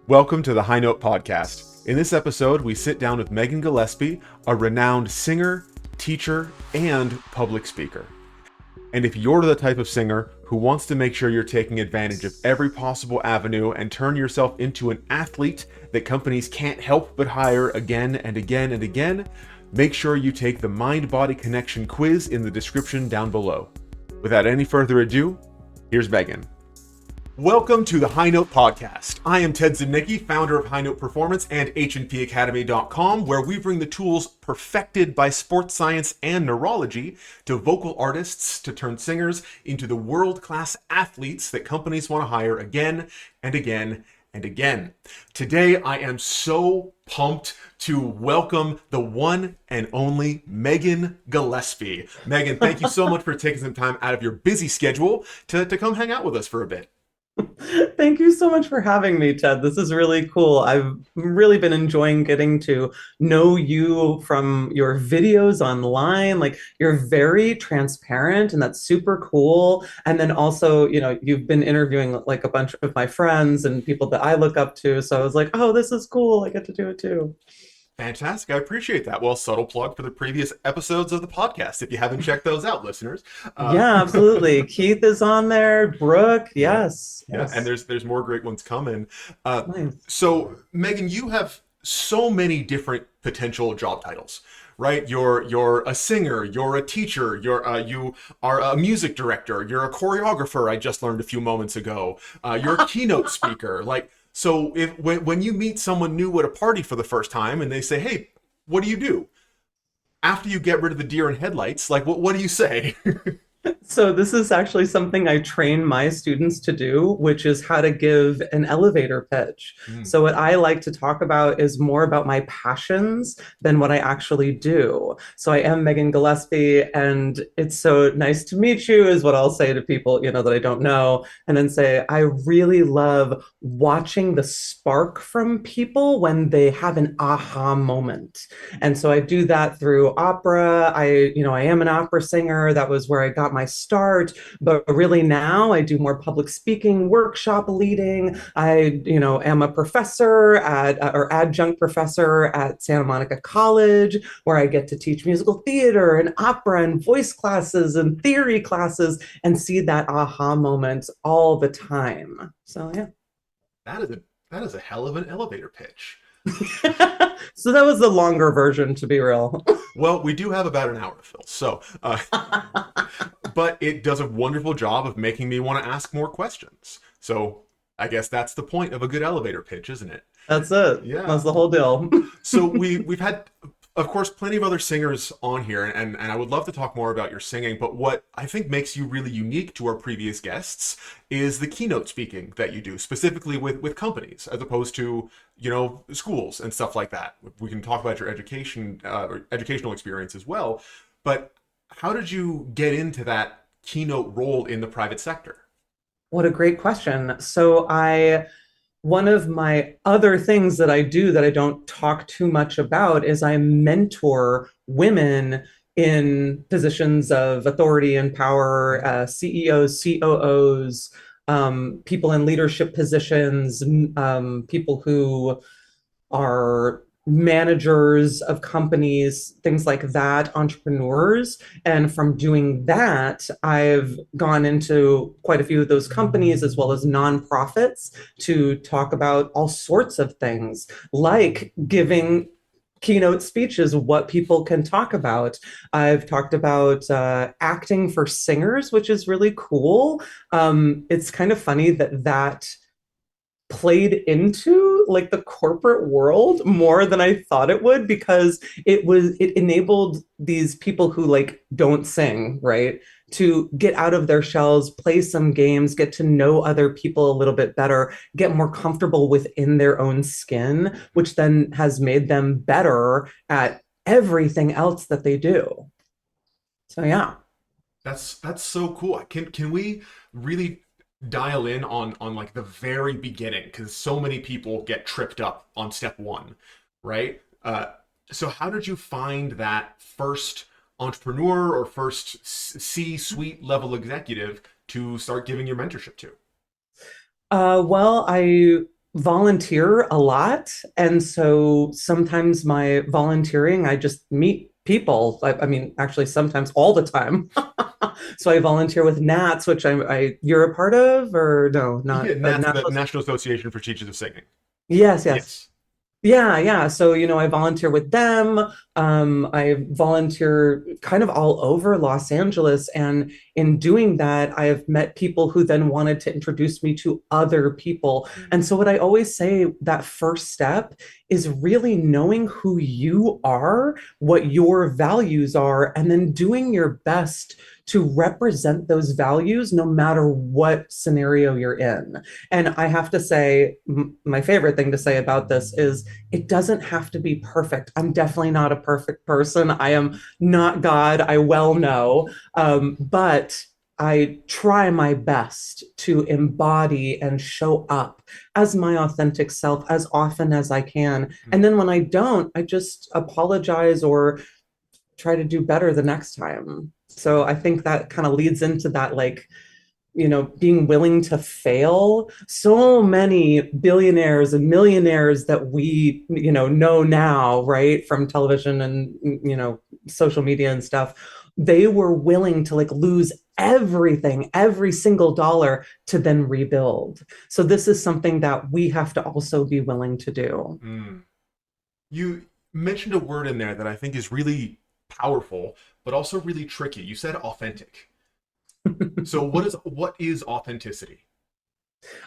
Welcome to the High Note Podcast. In this episode, we sit down with Megan Gillespie, a renowned singer, teacher, and public speaker. And if you're the type of singer who wants to make sure you're taking advantage of every possible avenue and turn yourself into an athlete that companies can't help but hire again and again and again, make sure you take the Mind-Body Connection quiz in the description down below. Without any further ado, here's Megan. Welcome to the High Note Podcast. I am Ted Zimnicki, founder of High Note Performance and HNPacademy.com, where we bring the tools perfected by sports science and neurology to vocal artists to turn singers into the world-class athletes that companies want to hire again and again and again. Today, I am so pumped to welcome the one and only Megan Gillespie. Megan, thank you so much for taking some time out of your busy schedule to come hang out with us for a bit. Thank you so much for having me, Ted. This is really cool. I've really been enjoying getting to know you from your videos online. Like, you're very transparent, and that's super cool. And then also, you've been interviewing like a bunch of my friends and people that I look up to. So I was like, oh, this is cool. I get to do it too. Fantastic. I appreciate that. Well, subtle plug for the previous episodes of the podcast, if you haven't checked those out, listeners. Yeah, absolutely. Keith is on there. Brooke, yes. Yeah, Yes. and there's more great ones coming. Nice. So, Megan, you have so many different potential job titles, right? You're a singer, you're a teacher, you are a music director, you're a choreographer. I just learned a few moments ago. You're a keynote speaker. So when you meet someone new at a party for the first time and they say, "Hey, what do you do?" After you get rid of the deer in headlights, what do you say? So this is actually something I train my students to do, which is how to give an elevator pitch. Mm. So what I like to talk about is more about my passions than what I actually do. So I am Megan Gillespie, and it's so nice to meet you is what I'll say to people, that I don't know, and then say, I really love watching the spark from people when they have an aha moment. And so I do that through opera. I am an opera singer. That was where I got my start, but really now I do more public speaking, workshop leading. I, am a professor or adjunct professor at Santa Monica College, where I get to teach musical theater and opera and voice classes and theory classes and see that aha moment all the time. So yeah. That is a hell of an elevator pitch. So that was the longer version, to be real. Well, we do have about an hour to fill, so but it does a wonderful job of making me want to ask more questions. So I guess that's the point of a good elevator pitch, isn't it? That's it. Yeah. That's the whole deal. So we've had, of course, plenty of other singers on here, and I would love to talk more about your singing, but what I think makes you really unique to our previous guests is the keynote speaking that you do, specifically with companies, as opposed to, schools and stuff like that. We can talk about your education, or educational experience as well, but how did you get into that keynote role in the private sector? What a great question. One of my other things that I do that I don't talk too much about is I mentor women in positions of authority and power, CEOs, COOs, people in leadership positions, people who are managers of companies, things like that, entrepreneurs. And from doing that, I've gone into quite a few of those companies as well as nonprofits to talk about all sorts of things, like giving keynote speeches, what people can talk about. I've talked about acting for singers, which is really cool. It's kind of funny that played into like the corporate world more than I thought it would, because it enabled these people who like don't sing, right, to get out of their shells, play some games, get to know other people a little bit better, get more comfortable within their own skin, which then has made them better at everything else that they do. So yeah. That's so cool. Can we really dial in on like the very beginning, because so many people get tripped up on step one, right? So how did you find that first entrepreneur or first C-suite level executive to start giving your mentorship to? Well, I volunteer a lot. And so sometimes my volunteering, I just meet people. I mean, actually, sometimes all the time. So I volunteer with NATS, which you're a part of, or no, not Yeah, a that's the national. National Association for Teachers of Singing. Yes, yes. Yes. Yeah, yeah. So, I volunteer with them. I volunteer kind of all over Los Angeles. And in doing that, I have met people who then wanted to introduce me to other people. And so, what I always say, that first step is really knowing who you are, what your values are, and then doing your best to represent those values no matter what scenario you're in. And I have to say, my favorite thing to say about this is it doesn't have to be perfect. I'm definitely not a perfect person. I am not God, I well know. But I try my best to embody and show up as my authentic self as often as I can. And then when I don't, I just apologize or try to do better the next time. So I think that kind of leads into that, like, being willing to fail. So many billionaires and millionaires that we, know now, right, from television and, social media and stuff, they were willing to like lose everything, every single dollar to then rebuild. So this is something that we have to also be willing to do. Mm. You mentioned a word in there that I think is really powerful, but also really tricky. You said authentic. So what is authenticity?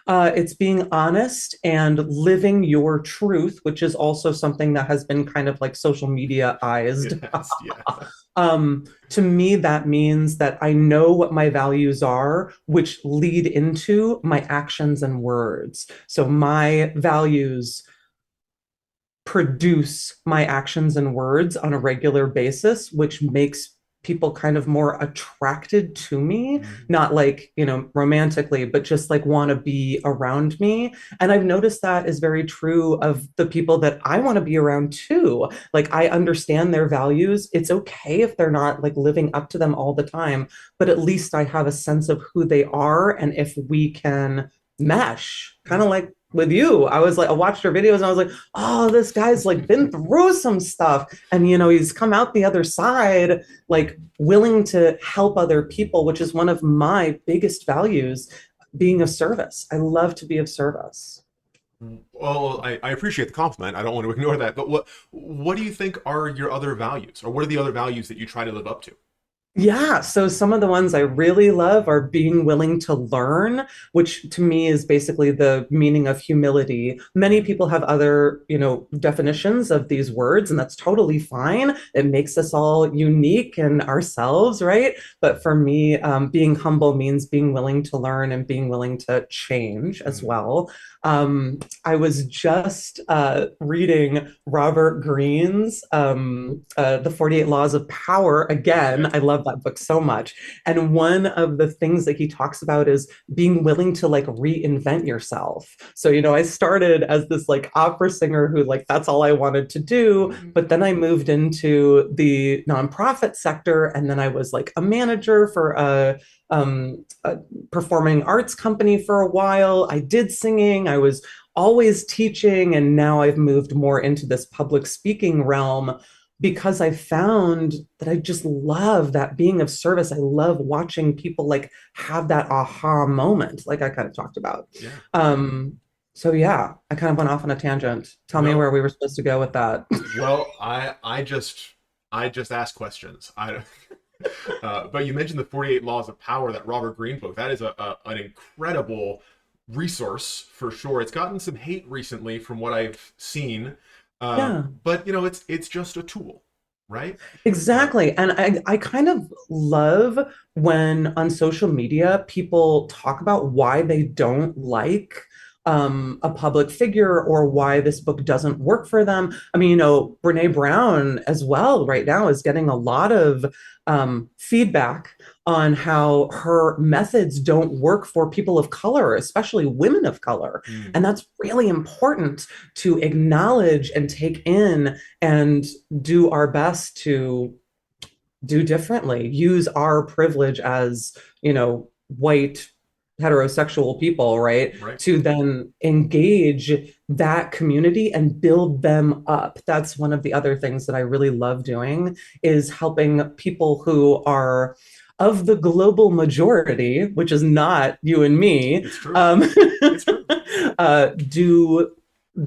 It's being honest and living your truth, which is also something that has been kind of like social mediaized. Yes, yes. To me, that means that I know what my values are, which lead into my actions and words. So my values produce my actions and words on a regular basis, which makes people kind of more attracted to me, Mm. not like, romantically, but just like want to be around me. And I've noticed that is very true of the people that I want to be around too. Like, I understand their values. It's okay if they're not like living up to them all the time, but at least I have a sense of who they are. And if we can mesh, kind of like with you, I was like, I watched your videos and I was like, oh, this guy's like been through some stuff. And, he's come out the other side, like willing to help other people, which is one of my biggest values, being of service. I love to be of service. Well, I appreciate the compliment. I don't want to ignore that. But what do you think are your other values, or what are the other values that you try to live up to? Yeah, so some of the ones I really love are being willing to learn, which to me is basically the meaning of humility. Many people have other, definitions of these words, and that's totally fine. It makes us all unique and ourselves, right? But for me, being humble means being willing to learn and being willing to change as Mm. well. I was just reading Robert Greene's The 48 Laws of Power again. Okay. I love that book so much. And one of the things that he talks about is being willing to like reinvent yourself. So, I started as this like opera singer who like that's all I wanted to do. Mm. But then I moved into the nonprofit sector and then I was like a manager for a performing arts company for a while. I did singing. I was always teaching. And now I've moved more into this public speaking realm because I found that I just love that being of service. I love watching people like have that aha moment, like I kind of talked about. Yeah. So yeah, I kind of went off on a tangent. Tell me Well, where we were supposed to go with that. I just ask questions. I but you mentioned the 48 Laws of Power, that Robert Greene book. That is an incredible resource for sure. It's gotten some hate recently from what I've seen, Yeah. but it's just a tool, right? Uh, Exactly. And I kind of love when on social media people talk about why they don't like a public figure or why this book doesn't work for them. I mean, Brene Brown as well right now is getting a lot of feedback on how her methods don't work for people of color, especially women of color. mm, And that's really important to acknowledge and take in and do our best to do differently, use our privilege as, white heterosexual people, right? Right. To then engage that community and build them up. That's one of the other things that I really love doing is helping people who are of the global majority, which is not you and me, It's true. It's true.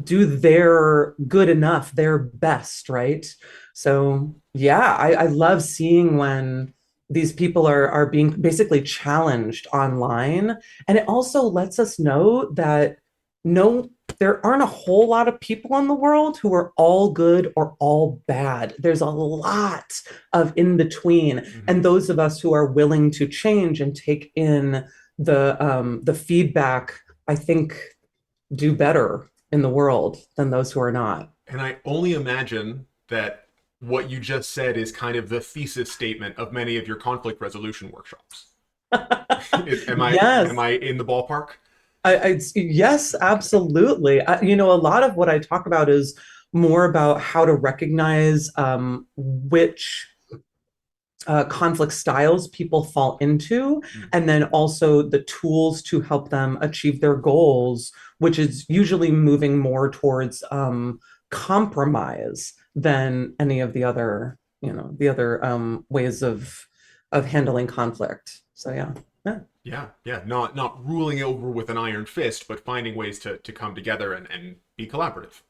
do their good enough, their best, right? So yeah, I love seeing when these people are being basically challenged online. And it also lets us know that no, there aren't a whole lot of people in the world who are all good or all bad. There's a lot of in between. Hmm. And those of us who are willing to change and take in the feedback, I think do better in the world than those who are not. And I only imagine that what you just said is kind of the thesis statement of many of your conflict resolution workshops. Am Yes. I in the ballpark? Yes, absolutely. A lot of what I talk about is more about how to recognize which conflict styles people fall into, Mm. and then also the tools to help them achieve their goals, which is usually moving more towards compromise than any of the other ways of handling conflict. So yeah, yeah. Yeah, yeah. Not ruling over with an iron fist, but finding ways to come together and be collaborative.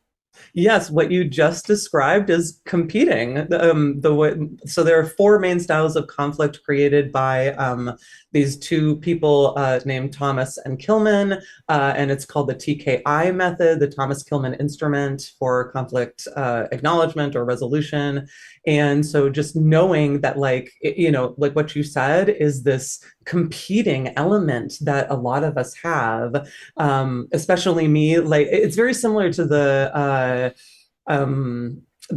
Yes, what you just described is competing. So there are four main styles of conflict created by these two people named Thomas and Kilman, and it's called the TKI method, the Thomas Kilman instrument for conflict acknowledgement or resolution. And so just knowing that, like what you said, is this competing element that a lot of us have, especially me. Like it's very similar to the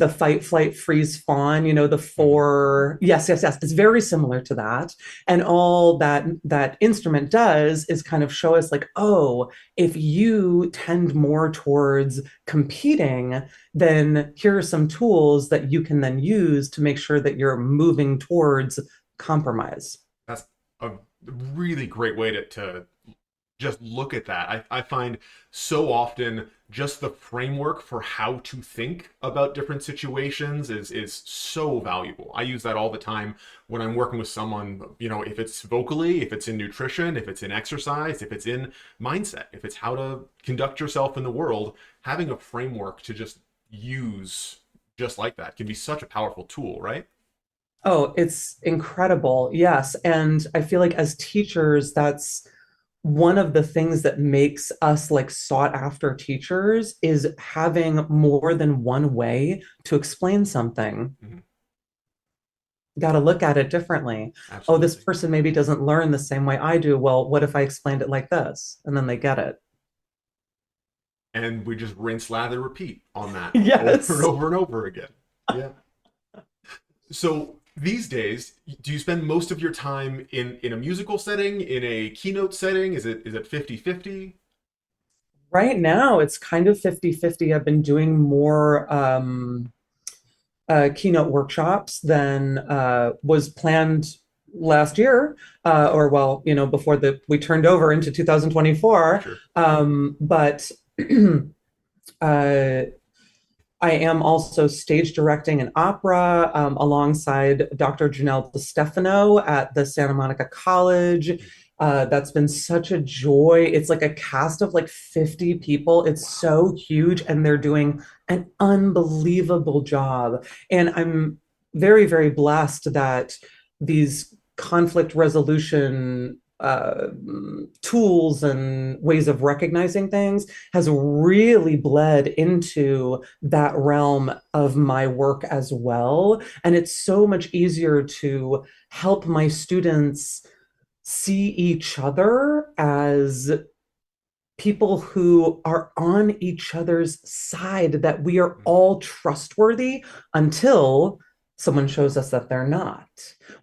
fight, flight, freeze, fawn. The Hmm. four. Yes, yes, yes. It's very similar to that, and all that instrument does is kind of show us like, oh, if you tend more towards competing, then here are some tools that you can then use to make sure that you're moving towards compromise. That's a really great way to just look at that. I find so often just the framework for how to think about different situations is so valuable. I use that all the time when I'm working with someone, if it's vocally, if it's in nutrition, if it's in exercise, if it's in mindset, if it's how to conduct yourself in the world, having a framework to just use just like that can be such a powerful tool, right? Oh, it's incredible. Yes. And I feel like as teachers, that's one of the things that makes us like sought after teachers is having more than one way to explain something. Mhm. Got to look at it differently. Oh, this Absolutely. person maybe doesn't learn the same way I do. Well, what if I explained it like this? And then they get it. And we just rinse, lather, repeat on that over and Yes. over and over again. Yeah. So these days, do you spend most of your time in a musical setting, in a keynote setting? Is it 50-50? Right now, it's kind of 50-50. I've been doing more keynote workshops than was planned last year, or well, before we turned over into 2024. Sure. But uh, I am also stage directing an opera alongside Dr. Janelle DeStefano at the Santa Monica College. That's been such a joy. It's like a cast of like 50 people. It's so huge, and they're doing an unbelievable job. And I'm very, very blessed that these conflict resolution tools and ways of recognizing things has really bled into that realm of my work as well. And it's so much easier to help my students see each other as people who are on each other's side, that we are all trustworthy until someone shows us that they're not,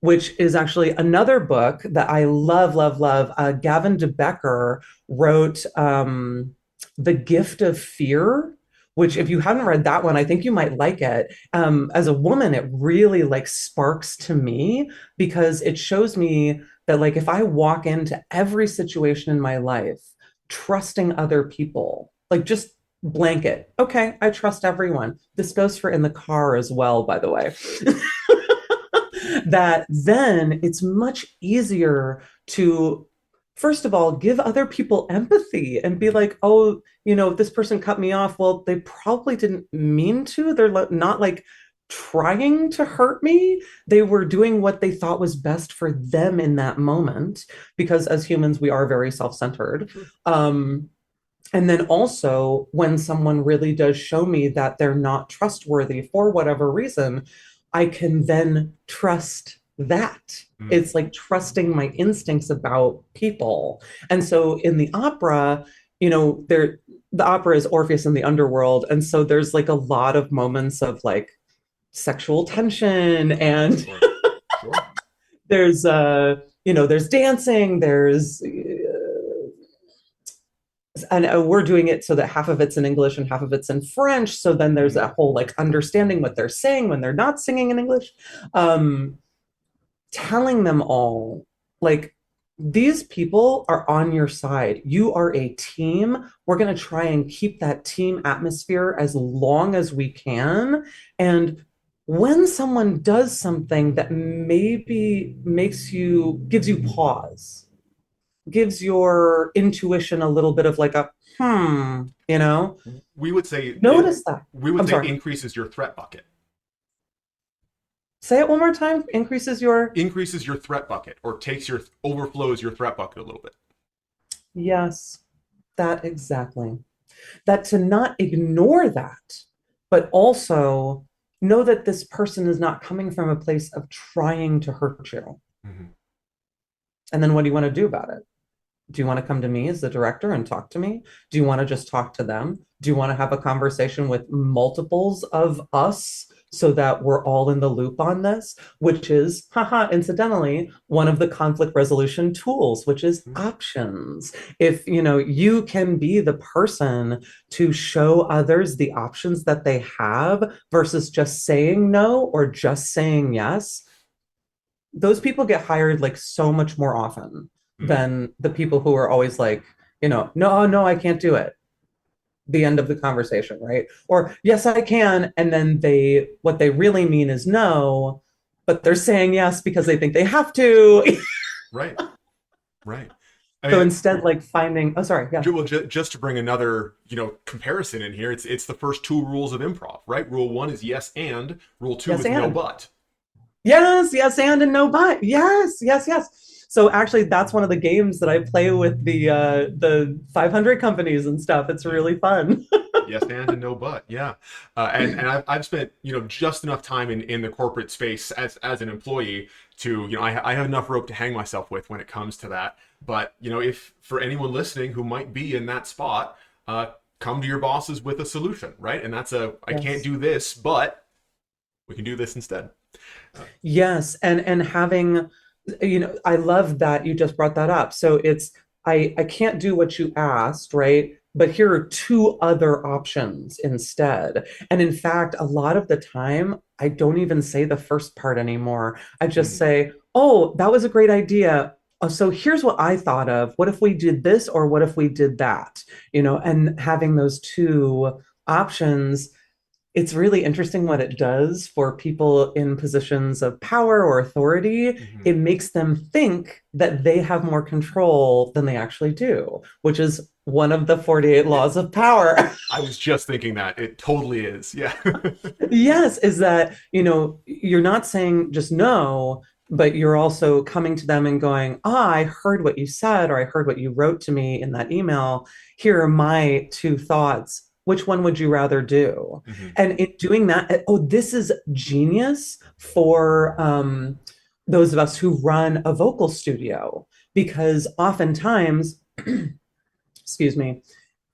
which is actually another book that I love, love, love. Gavin DeBecker wrote The Gift of Fear, which if you haven't read that one, I think you might like it. As a woman, it really like sparks to me because it shows me that like if I walk into every situation in my life trusting other people, like just blanket, okay, I trust everyone. This goes for in the car as well, by the way. That then it's much easier to, first of all, give other people empathy and be like, oh, this person cut me off. Well, they probably didn't mean to. They're not like trying to hurt me. They were doing what they thought was best for them in that moment, because as humans, we are very self-centered. Sure. And then also, when someone really does show me that they're not trustworthy for whatever reason, I can then trust that. Mm. It's like trusting my instincts about people. And so in the opera, the opera is Orpheus in the underworld. And so there's like a lot of moments of like sexual tension, and Sure. Sure. there's dancing, there's and we're doing it so that half of it's in English and half of it's in French. So then there's that whole like understanding what they're saying when they're not singing in English. Um, Telling them all, like, these people are on your side. You are a team. We're going to try and keep that team atmosphere as long as we can. And when someone does something that maybe gives you pause, gives your intuition a little bit of like a We would say notice that. we would I'm say sorry. increases your threat bucket. Say it one more time. Increases your. Increases your threat bucket, or overflows your threat bucket a little bit. Yes, that exactly. That to not ignore that, but also know that this person is not coming from a place of trying to hurt you. Mm-hmm. And then what do you want to do about it? Do you want to come to me as the director and talk to me? Do you want to just talk to them? Do you want to have a conversation with multiples of us so that we're all in the loop on this? Which is, haha, incidentally, one of the conflict resolution tools, which is Mm-hmm. options. If you can be the person to show others the options that they have versus just saying no or just saying yes, those people get hired like so much more often Mm-hmm. than the people who are always like, no, no, I can't do it. The end of the conversation, right? Or yes, I can. And then what they really mean is no, but they're saying yes because they think they have to. Right. Right. I So mean, instead, like finding, oh, sorry, yeah. well, just to bring another, comparison in here, it's the first two rules of improv, right? Rule one is yes and. Rule two Yes, is no and. but. Yes, yes, and no but. Yes, yes, yes. So actually, that's one of the games that I play with the 500 companies and stuff. It's Yeah. really fun. Yes and no but. Yeah. And I've spent just enough time in the corporate space as an employee to I have enough rope to hang myself with when it comes to that. But if for anyone listening who might be in that spot, come to your bosses with a solution, right? And that's I can't Yes. do this, but we can do this instead. Yes, and having, I love that you just brought that up. So it's I can't do what you asked, right? But here are two other options instead. And in fact, a lot of the time, I don't even say the first part anymore. I just Mm, say, "Oh, that was a great idea. So here's what I thought of. What if we did this or what if we did that?" And having those two options, it's really interesting what it does for people in positions of power or authority. mhm. It makes them think that they have more control than they actually do, which is one of the 48 It, laws of power. I was just thinking that it totally is. Yeah. Yes, is that, you're not saying just no, but you're also coming to them and going, ah, I heard what you said, or I heard what you wrote to me in that email. Here are my two thoughts. Which one would you rather do? Mhm. And in doing that, oh, this is genius for those of us who run a vocal studio, because oftentimes, excuse me,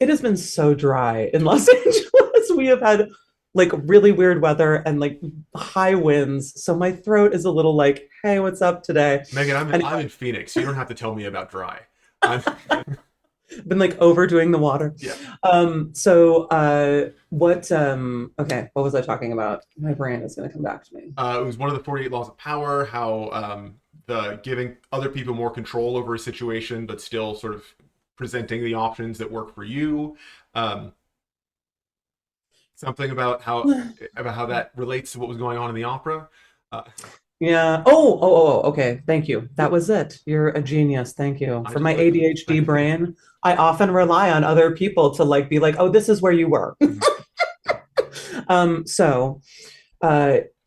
it has been so dry in Los Angeles. We have had like really weird weather and like high winds. So my throat is a little like, hey, what's up today? Megan, I'm Anyway, in Phoenix, so you don't have to tell me about dry. I'm been like overdoing the water. yeah. Okay, what was I talking about? My brain is going to come back to me. It was one of the 48 laws of power. How giving other people more control over a situation, but still sort of presenting the options that work for you. Um, Something about how that relates to what was going on in the opera. Uh, Yeah. Oh, okay. Thank you. That was it. You're a genius. Thank you. I For just my like ADHD brain, I often rely on other people to like be like, oh, this is where you were. So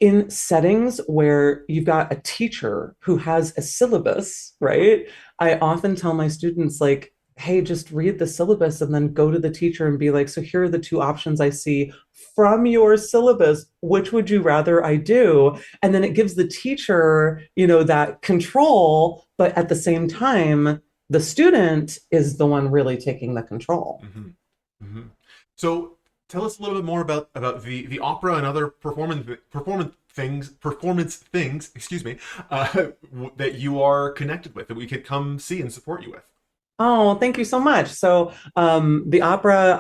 in settings where you've got a teacher who has a syllabus, right? I often tell my students, like, hey, just read the syllabus and then go to the teacher and be like, so here are the two options I see from your syllabus. Which would you rather I do? And then it gives the teacher, that control, but at the same time, the student is the one really taking the control. hmm hmm So tell us a little bit more about the opera and other performance things. Excuse me, that you are connected with that we could come see and support you with. Oh, thank you so much. So, the opera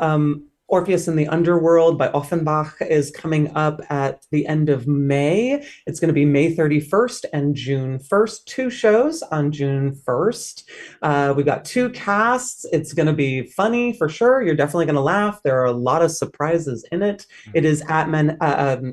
Orpheus in the Underworld by Offenbach is coming up at the end of May. It's going to be May 31st and June 1st, two shows on June 1st. We've got two casts. It's going to be funny for sure. You're definitely going to laugh. There are a lot of surprises in it. It is at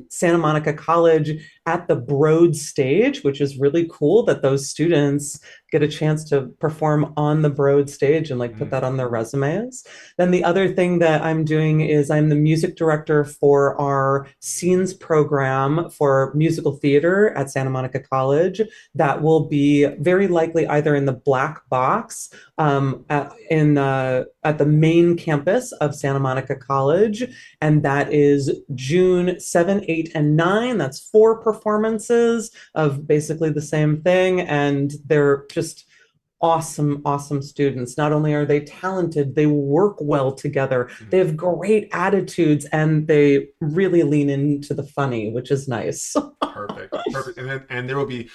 Santa Monica College at the Broad stage, which is really cool that those students get a chance to perform on the Broad stage and like put Mm-hmm. that on their resumes. Then the other thing that I'm doing is I'm the music director for our scenes program for musical theater at Santa Monica College that will be very likely either in the black box at the main campus of Santa Monica College, and that is June 7, 8, and 9. That's four performances of basically the same thing, and they're just awesome, awesome students. Not only are they talented, they work well together. They have great attitudes, and they really lean into the funny, which is nice. Perfect, perfect. And there will be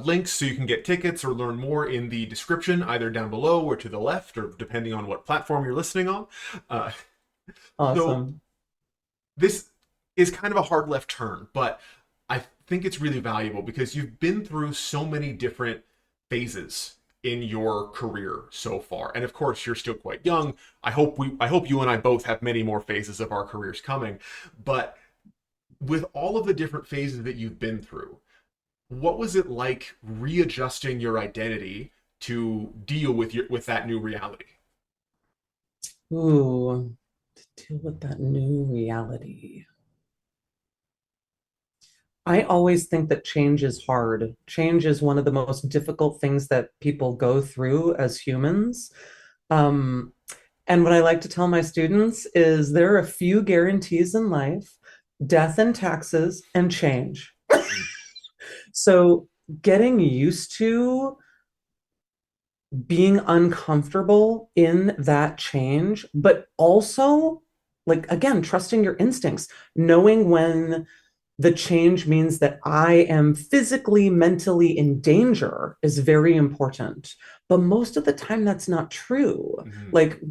links so you can get tickets or learn more in the description, either down below or to the left, or depending on what platform you're listening on. Uh, so Awesome. this is kind of a hard left turn, but I think it's really valuable because you've been through so many different phases in your career so far. And of course, you're still quite young. I hope you and I both have many more phases of our careers coming. But with all of the different phases that you've been through, what was it like readjusting your identity to deal with that new reality? Ooh, to deal with that new reality. I always think that change is hard. Change is one of the most difficult things that people go through as humans. Um, and what I like to tell my students is there are a few guarantees in life: death and taxes and change. So getting used to being uncomfortable in that change, but also, like, again, trusting your instincts, knowing when the change means that I am physically, mentally in danger is very important. But most of the time, that's not true. Mm-hmm. Like,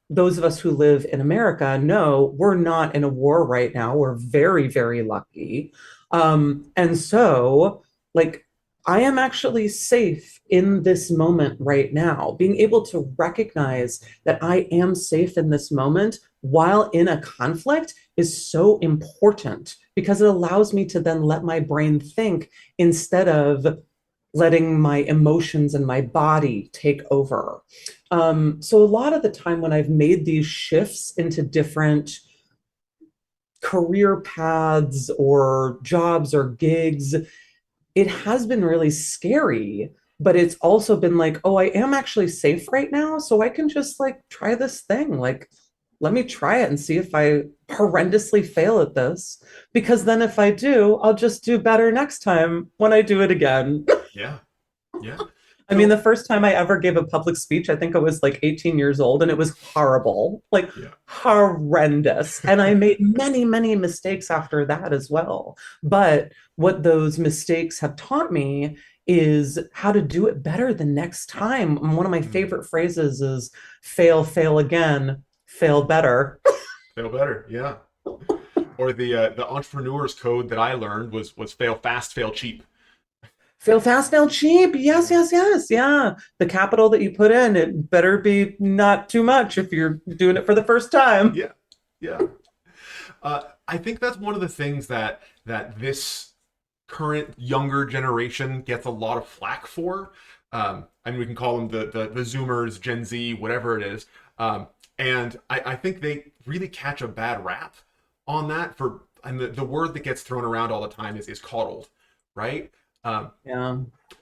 those of us who live in America know we're not in a war right now. We're very, very lucky. And so, like, I am actually safe in this moment right now. Being able to recognize that I am safe in this moment while in a conflict is so important because it allows me to then let my brain think instead of letting my emotions and my body take over. So, a lot of the time when I've made these shifts into different career paths or jobs or gigs, it has been really scary, but it's also been like, oh, I am actually safe right now. So I can just like try this thing. Like, let me try it and see if I horrendously fail at this. Because then if I do, I'll just do better next time when I do it again. Yeah, yeah. I mean, the So first time I ever gave a public speech, I think I was like 18 years old, and it was horrible, like yeah. horrendous. And I made many, many mistakes after that as well. But what those mistakes have taught me is how to do it better the next time. And one of my Mm. favorite phrases is fail, fail again, fail better. Feel better, yeah. Or the entrepreneur's code that I learned was fail fast, fail cheap. Fail fast, fail cheap. Yes, yes, yes. Yeah. The capital that you put in, it better be not too much if you're doing it for the first time. Yeah, yeah. I think that's one of the things that this current younger generation gets a lot of flack for. I mean, we can call them the Zoomers, Gen Z, whatever it is. And I think they really catch a bad rap on that for, and the word that gets thrown around all the time is coddled, right? Um, Yeah.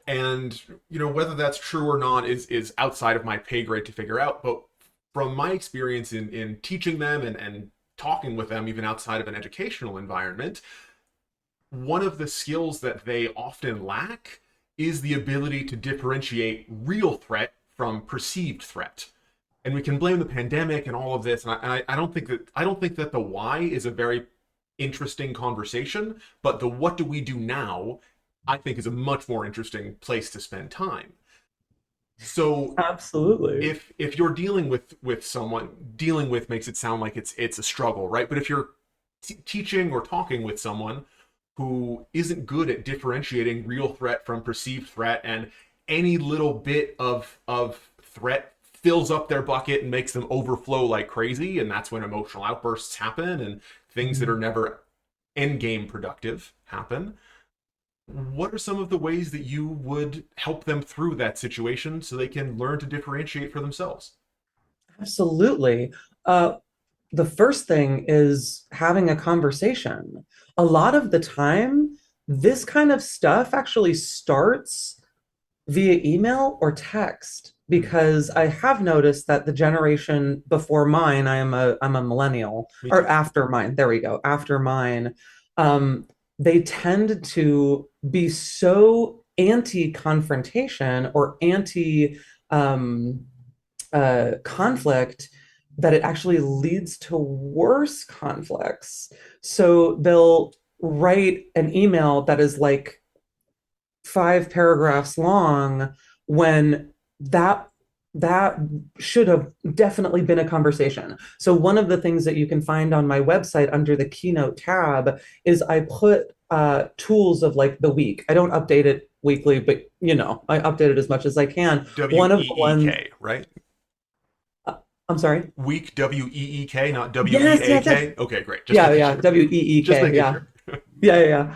and whether that's true or not is outside of my pay grade to figure out. But from my experience in teaching them and talking with them, even outside of an educational environment, one of the skills that they often lack is the ability to differentiate real threat from perceived threat. And we can blame the pandemic and all of this. And I don't think that the why is a very interesting conversation, but the what do we do now, I think, is a much more interesting place to spend time. So Absolutely. if you're dealing with someone, dealing with makes it sound like it's a struggle, right? But if you're teaching or talking with someone who isn't good at differentiating real threat from perceived threat, and any little bit of threat fills up their bucket and makes them overflow like crazy, and that's when emotional outbursts happen and things that are never end game productive happen. What are some of the ways that you would help them through that situation so they can learn to differentiate for themselves? Absolutely. Uh, the first thing is having a conversation. A lot of the time, this kind of stuff actually starts via email or text Mm, because I have noticed that the generation before mine, I'm a millennial, me or too. after mine, there we go, after mine, um, they tend to be so anti-confrontation or anti um, conflict that it actually leads to worse conflicts. So they'll write an email that is like 5 paragraphs long when that should have definitely been a conversation. So one of the things that you can find on my website under the Keynote tab is I put tools of like the week. I don't update it weekly, but I update it as much as I can. W One of E the E ones, K, right? I'm sorry. Week, WEEK, not Yes, yes, yes. WEAK. Okay, great. Just Yeah, making yeah. sure. Just WEEK. making Yeah. sure. Yeah, yeah,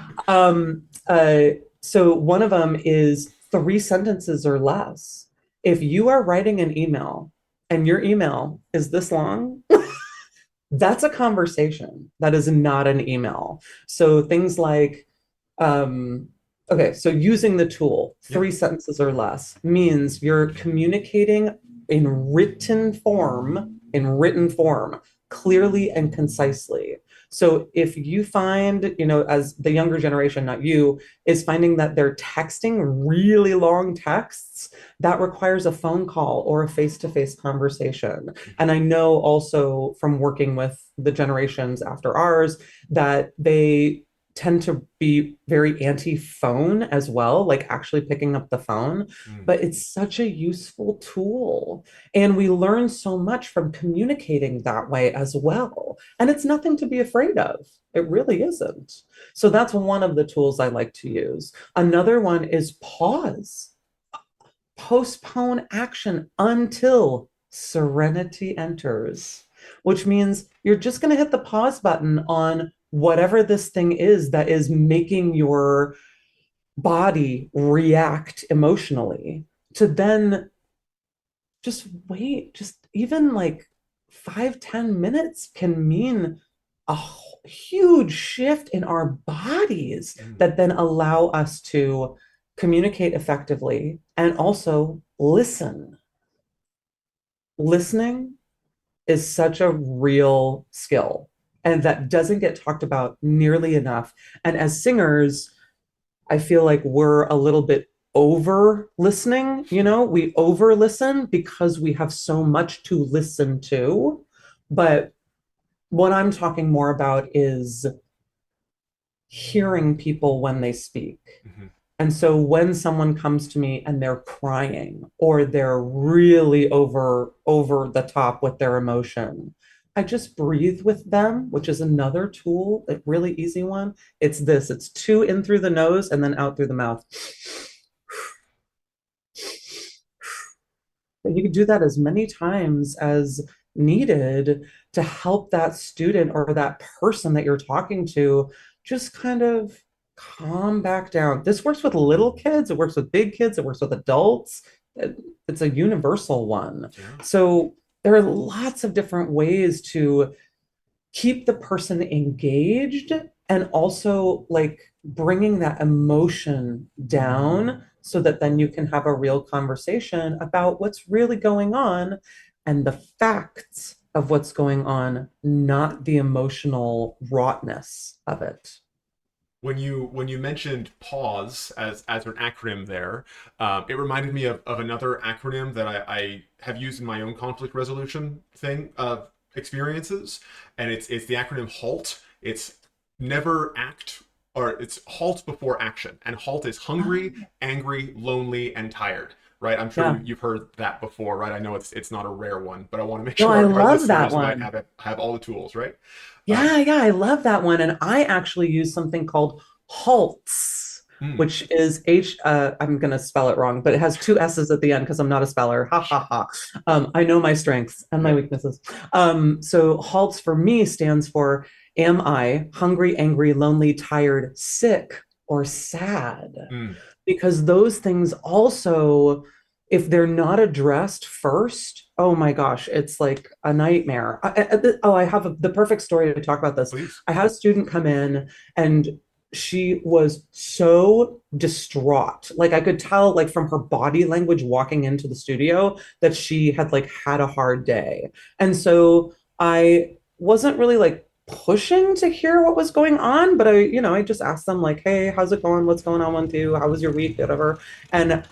yeah. So one of them is 3 sentences or less. If you are writing an email and your email is this long, that's a conversation. That is not an email. So things like, okay, so using the tool, Yeah. 3 sentences or less means you're communicating in written form, clearly and concisely. So if you find, as the younger generation, not you, is finding that they're texting really long texts, that requires a phone call or a face-to-face conversation. And I know also from working with the generations after ours that they tend to be very anti-phone as well, like actually picking up the phone. Mm. But it's such a useful tool. And we learn so much from communicating that way as well. And it's nothing to be afraid of. It really isn't. So that's one of the tools I like to use. Another one is pause, postpone action until serenity enters, which means you're just going to hit the pause button on whatever this thing is that is making your body react emotionally, to then just wait. Just even like 5, 10 minutes can mean a huge shift in our bodies Mm. that then allow us to communicate effectively and also listen. Listening is such a real skill, and that doesn't get talked about nearly enough. And as singers, I feel like we're a little bit over listening. We over listen because we have so much to listen to. But what I'm talking more about is hearing people when they speak. Mhm. And so when someone comes to me and they're crying or they're really over the top with their emotion, I just breathe with them, which is another tool, a really easy one. It's 2 in through the nose and then out through the mouth. You could do that as many times as needed to help that student or that person that you're talking to just kind of calm back down. This works with little kids, it works with big kids, it works with adults. It's a universal one. Yeah. So there are lots of different ways to keep the person engaged and also like bringing that emotion down so that then you can have a real conversation about what's really going on and the facts of what's going on, not the emotional rawness of it. When you mentioned pause as an acronym there, it reminded me of another acronym that I have used in my own conflict resolution thing experiences, and it's the acronym HALT. It's never act, or it's halt before action, and HALT is hungry, angry, lonely, and tired. Right? I'm sure Yeah. you've heard that before, right? I know it's not a rare one, but I want to make No, sure I our love that listeners might one. have all the tools, right? Um, Yeah, I love that one. And I actually use something called halts, hmm, which is I'm going to spell it wrong, but it has two S's at the end because I'm not a speller. Ha ha ha. I know my strengths and my yeah. weaknesses. So halts for me stands for am I hungry, angry, lonely, tired, sick, or sad? Hmm. Because those things also, if they're not addressed first, oh my gosh, it's like a nightmare. I have the perfect story to talk about this. Please. I had a student come in and she was so distraught. Like I could tell like from her body language walking into the studio that she had like had a hard day. And so I wasn't really like pushing to hear what was going on, but I just asked them like, "Hey, how's it going? What's going on with you? How was your week? Whatever." And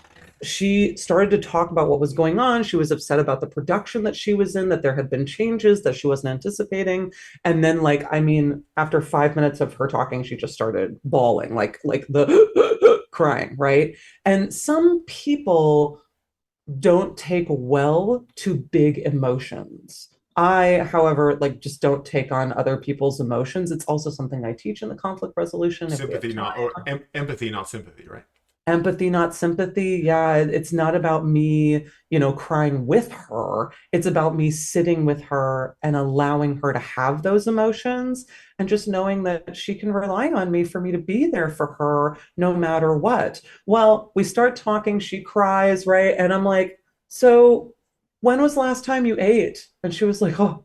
she started to talk about what was going on. She was upset about the production that she was in, that there had been changes that she wasn't anticipating. And then, like, I mean, after 5 minutes of her talking, she just started bawling, like the crying, right? And some people don't take well to big emotions. I, however, like just don't take on other people's emotions. It's also something I teach in the conflict resolution if we have Sympathy, not or time. empathy, not sympathy, right? Empathy, not sympathy. Yeah, it's not about me, crying with her. It's about me sitting with her and allowing her to have those emotions and just knowing that she can rely on me for me to be there for her no matter what. Well, we start talking, she cries, right? And I'm like, so when was the last time you ate? And she was like, oh,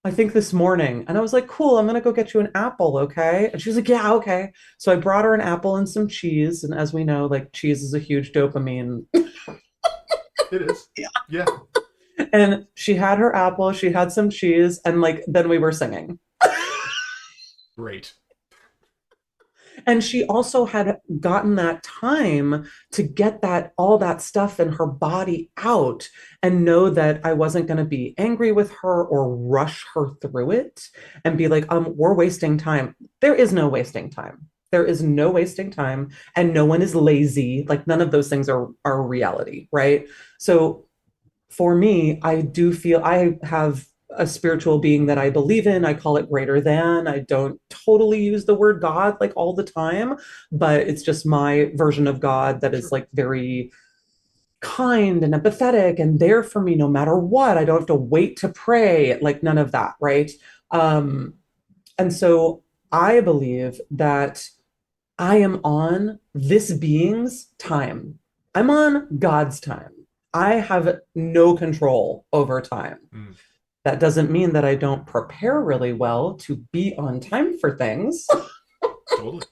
I think this morning. And I was like, cool, I'm gonna go get you an apple, okay? And she was like, yeah, okay. So I brought her an apple and some cheese. And as we know, like cheese is a huge dopamine. It is. Yeah. And she had her apple, she had some cheese, and like then we were singing. Great. And she also had gotten that time to get that all that stuff in her body out and know that I wasn't going to be angry with her or rush her through it and be like, we're wasting time. There is no wasting time. There is no wasting time, and no one is lazy. Like none of those things are reality, right? So for me, I do feel I have a spiritual being that I believe in. I call it greater than. I don't totally use the word God like all the time, but it's just my version of God that is Sure. like very kind and empathetic and there for me no matter what. I don't have to wait to pray, like none of that, right? Um, and so I believe that I am on this being's time. I'm on God's time. I have no control over time. Mm, That doesn't mean that I don't prepare really well to be on time for things, totally.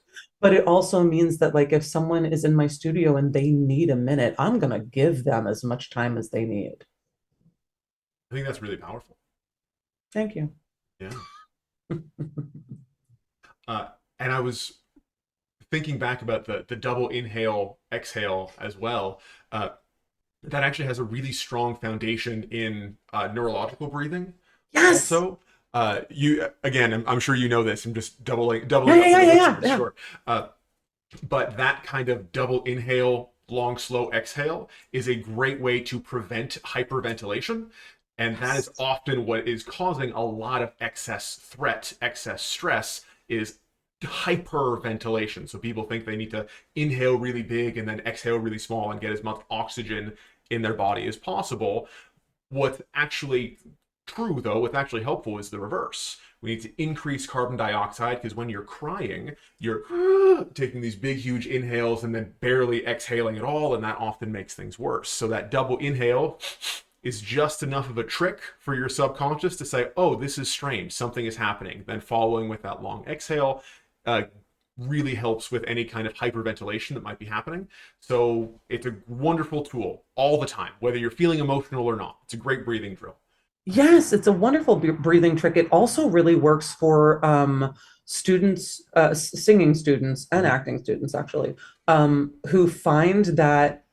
but it also means that like if someone is in my studio and they need a minute, I'm going to give them as much time as they need. I think that's really powerful. Thank you. Yeah. Uh, and I was thinking back about the double inhale, exhale as well. Uh, that actually has a really strong foundation in neurological breathing. Yes. Also, you again, I'm sure you know this. I'm just Yeah, doubling yeah, up for yeah, the yeah, yeah. listeners. Yeah. Sure. But that kind of double inhale, long, slow exhale is a great way to prevent hyperventilation. And that is Yes. often what is causing a lot of excess threat, excess stress is hyperventilation. So people think they need to inhale really big and then exhale really small and get as much oxygen in their body as possible. What's actually true, though, what's actually helpful is the reverse. We need to increase carbon dioxide because when you're crying, you're taking these big, huge inhales and then barely exhaling at all, and that often makes things worse. So that double inhale is just enough of a trick for your subconscious to say, oh, this is strange, something is happening. Then following with that long exhale really helps with any kind of hyperventilation that might be happening. So it's a wonderful tool all the time, whether you're feeling emotional or not. It's a great breathing drill. Yes, it's a wonderful breathing trick. It also really works for students, singing students and Mhm. acting students, actually, who find that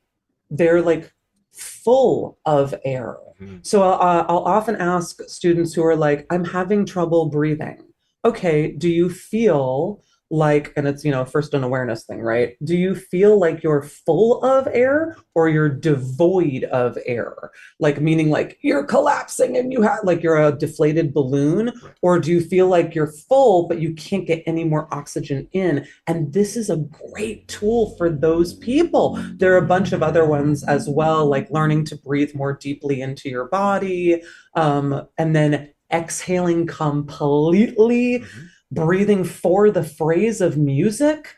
they're like full of air. Mhm. So I'll often ask students who are like, I'm having trouble breathing. Okay, do you feel like, and it's, first an awareness thing, right? Do you feel like you're full of air or you're devoid of air? Like, meaning like you're collapsing and you have like you're a deflated balloon, Right. or do you feel like you're full, but you can't get any more oxygen in? And this is a great tool for those people. There are a bunch of other ones as well, like learning to breathe more deeply into your body, and then exhaling completely, Mhm. breathing for the phrase of music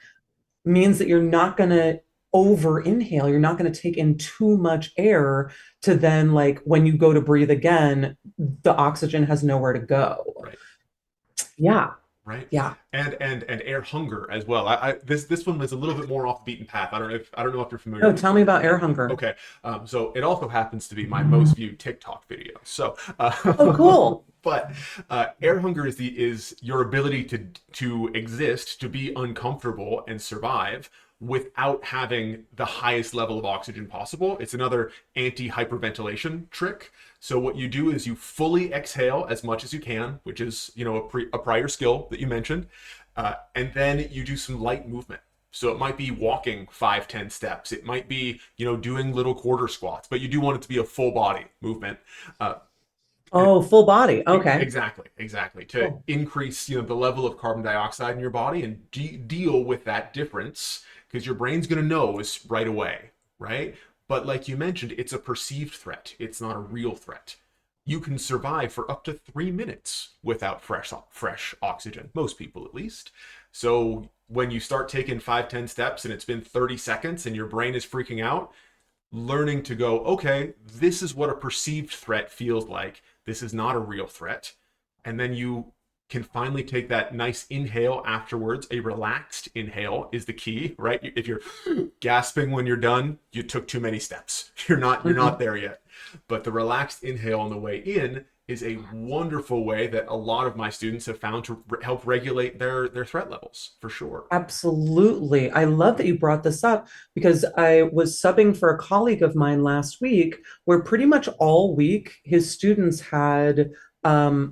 means that you're not going to over inhale. You're not going to take in too much air to then, like, when you go to breathe again, the oxygen has nowhere to go. Right. Yeah. Right. Yeah. And air hunger as well. This one was a little bit more off the beaten path. I don't know if you're familiar Oh, with tell it. me about air hunger. Okay, so it also happens to be my most viewed TikTok video. So, Oh, cool. but air hunger is your ability to exist, to be uncomfortable and survive without having the highest level of oxygen possible. It's another anti-hyperventilation trick. So what you do is you fully exhale as much as you can, which is a prior skill that you mentioned, and then you do some light movement. So it might be walking 5, 10 steps. It might be, doing little quarter squats, but you do want it to be a full body movement. Uh, and Oh, full body. Okay. exactly, to Cool. increase, the level of carbon dioxide in your body and deal with that difference because your brain's going to know is right away, right? But like you mentioned, it's a perceived threat. It's not a real threat. You can survive for up to 3 minutes without fresh oxygen. Most people, at least. So when you start taking 5, 10 steps and it's been 30 seconds and your brain is freaking out, learning to go, okay, this is what a perceived threat feels like. This is not a real threat. And then you can finally take that nice inhale afterwards. A relaxed inhale is the key, right? If you're gasping when you're done, you took too many steps. You're not Mhm. there yet. But the relaxed inhale on the way in is a wonderful way that a lot of my students have found to help regulate their threat levels for sure. Absolutely. I love that you brought this up because I was subbing for a colleague of mine last week where pretty much all week his students had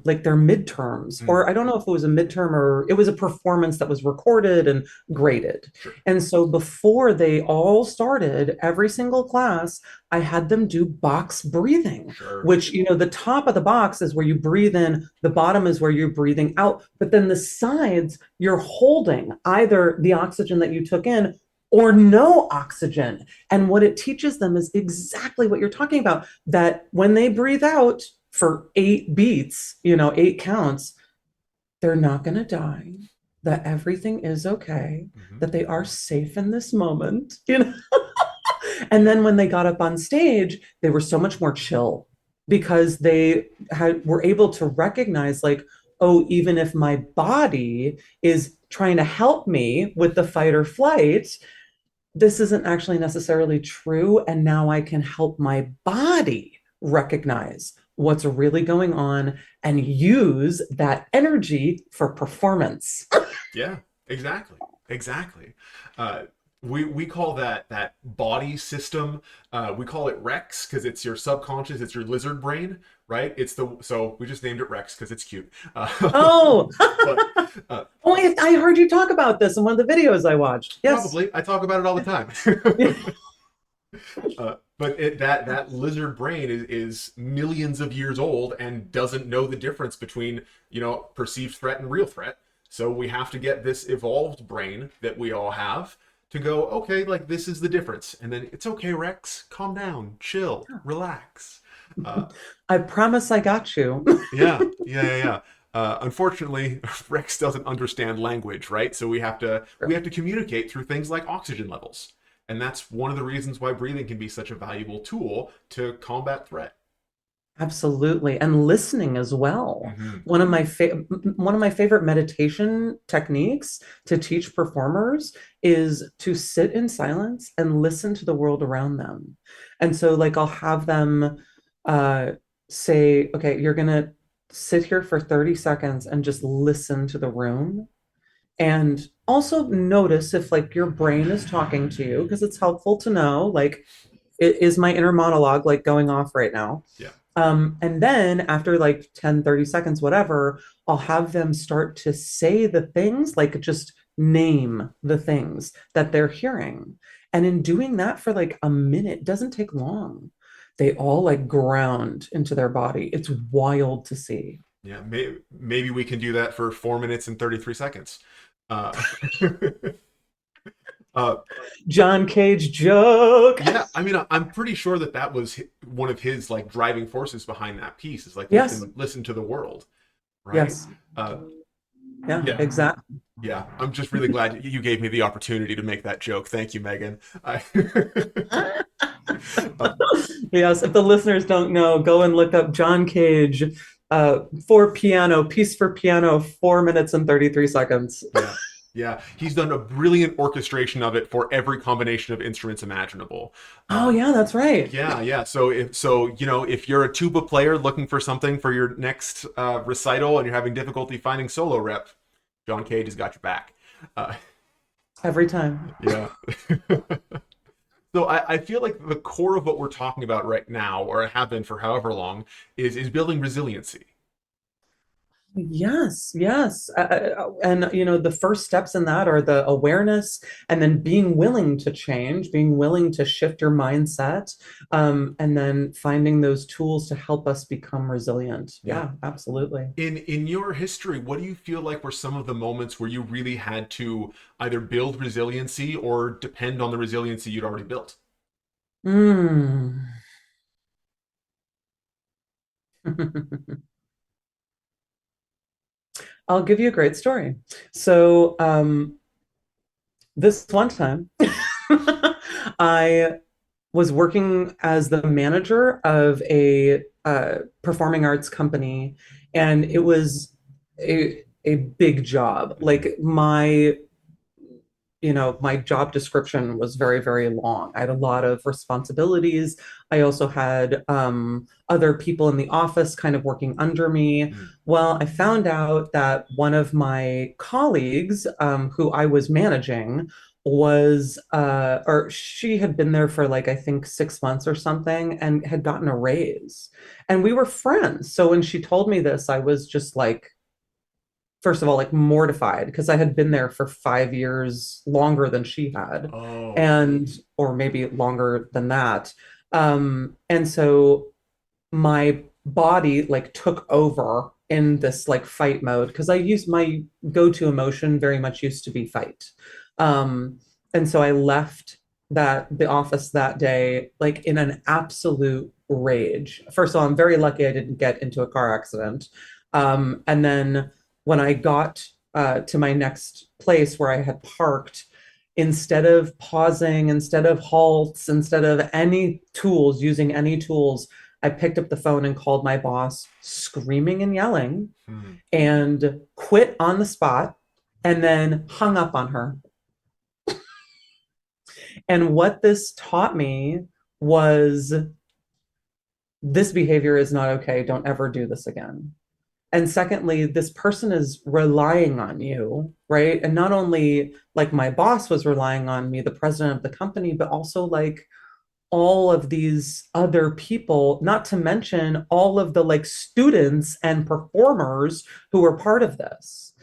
like their midterms, Mm, or I don't know if it was a midterm or it was a performance that was recorded and graded. sure. And so before they all started, every single class, I had them do box breathing, Sure. which, the top of the box is where you breathe in, the bottom is where you're breathing out, but then the sides, you're holding either the oxygen that you took in or no oxygen. And what it teaches them is exactly what you're talking about, that when they breathe out for 8 beats, 8 counts, they're not going to die, that everything is okay, Hmm. that they are safe in this moment. And Yeah. then when they got up on stage, they were so much more chill because they were able to recognize, like, oh, even if my body is trying to help me with the fight or flight, this isn't actually necessarily true. And now I can help my body recognize what's really going on and use that energy for performance. Yeah, exactly. Exactly. Uh, we call that body system. We call it Rex because it's your subconscious. It's your lizard brain, right? So we just named it Rex because it's cute. Oh, But uh, oh, I heard you talk about this in one of the videos I watched. Yes. probably I talk about it all the Yeah. time. But that lizard brain is millions of years old and doesn't know the difference between perceived threat and real threat. So we have to get this evolved brain that we all have to go, okay, like this is the difference. And then it's okay, Rex, calm down, chill, relax. Uh, I promise I got you. yeah. Unfortunately, Rex doesn't understand language, right? So we have to communicate through things like oxygen levels, and that's one of the reasons why breathing can be such a valuable tool to combat threat. Absolutely. And listening as well. Mm-hmm. One of my favorite meditation techniques to teach performers is to sit in silence and listen to the world around them. And so like I'll have them uh say, okay, you're gonna sit here for 30 seconds and just listen to the room. And also notice if like your brain is talking to you, because it's helpful to know like, is my inner monologue like going off right now? Yeah. And then after like 10, 30 seconds, whatever, I'll have them start to say the things, like just name the things that they're hearing. And in doing that for like a minute, doesn't take long. They all like ground into their body. It's wild to see. Yeah, maybe we can do that for 4 minutes and 33 seconds. Uh, uh, John Cage joke. yeah, I mean, I'm pretty sure that that was one of his like driving forces behind that piece is like Yes. listen to the world, right? Yes. Uh, Yeah, yeah, exactly. yeah. I'm just really glad you gave me the opportunity to make that joke. Thank you, Megan. Uh, Yes, if the listeners don't know, go and look up John Cage for piano, piece for piano, 4 minutes and 33 seconds. yeah. Yeah, he's done a brilliant orchestration of it for every combination of instruments imaginable. Oh, Uh, yeah, that's right. yeah. So if you're a tuba player looking for something for your next recital and you're having difficulty finding solo rep, John Cage has got your back. Uh, Every time. yeah. So I feel like the core of what we're talking about right now, or have been for however long, is building resiliency. Yes, yes. And, you know, the first steps in that are the awareness and then being willing to change, being willing to shift your mindset, and then finding those tools to help us become resilient. Yeah. Yeah, absolutely. In your history, what do you feel like were some of the moments where you really had to either build resiliency or depend on the resiliency you'd already built? Mm. I'll give you a great story. So, this one time, I was working as the manager of a performing arts company, and it was a big job. Like my job description was very, very long. I had a lot of responsibilities. I also had other people in the office kind of working under me. Mm. Well, I found out that one of my colleagues, who I was managing, or she had been there for like, I think 6 months or something and had gotten a raise. And we were friends. So when she told me this, I was just like, first of all, like mortified because I had been there for 5 years longer than she had, Oh. and or maybe longer than that. And so my body like took over in this like fight mode because I used my go-to emotion very much used to be fight. And so I left the office that day like in an absolute rage. First of all, I'm very lucky I didn't get into a car accident. And then when I got to my next place where I had parked, instead of pausing, instead of halts, instead of using any tools, I picked up the phone and called my boss, screaming and yelling, Hmm. and quit on the spot, and then hung up on her. And what this taught me was this behavior is not okay. Don't ever do this again. And secondly, this person is relying on you, right? And not only like my boss was relying on me, the president of the company, but also like all of these other people, not to mention all of the like students and performers who were part of this.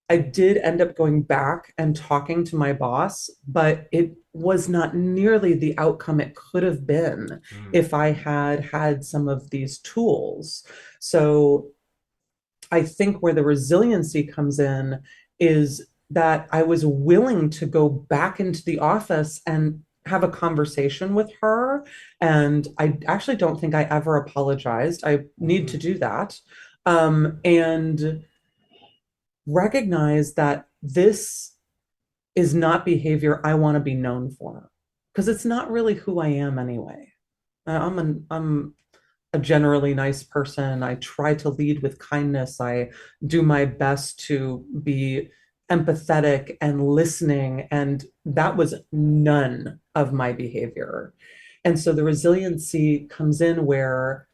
I did end up going back and talking to my boss, but it was not nearly the outcome it could have been Hmm. if I had had some of these tools. So I think where the resiliency comes in is that I was willing to go back into the office and have a conversation with her. And I actually don't think I ever apologized. I need to Mm, do that. And recognize that this is not behavior I want to be known for because it's not really who I am anyway. I'm a generally nice person. I try to lead with kindness. I do my best to be empathetic and listening. And that was none of my behavior. And so the resiliency comes in where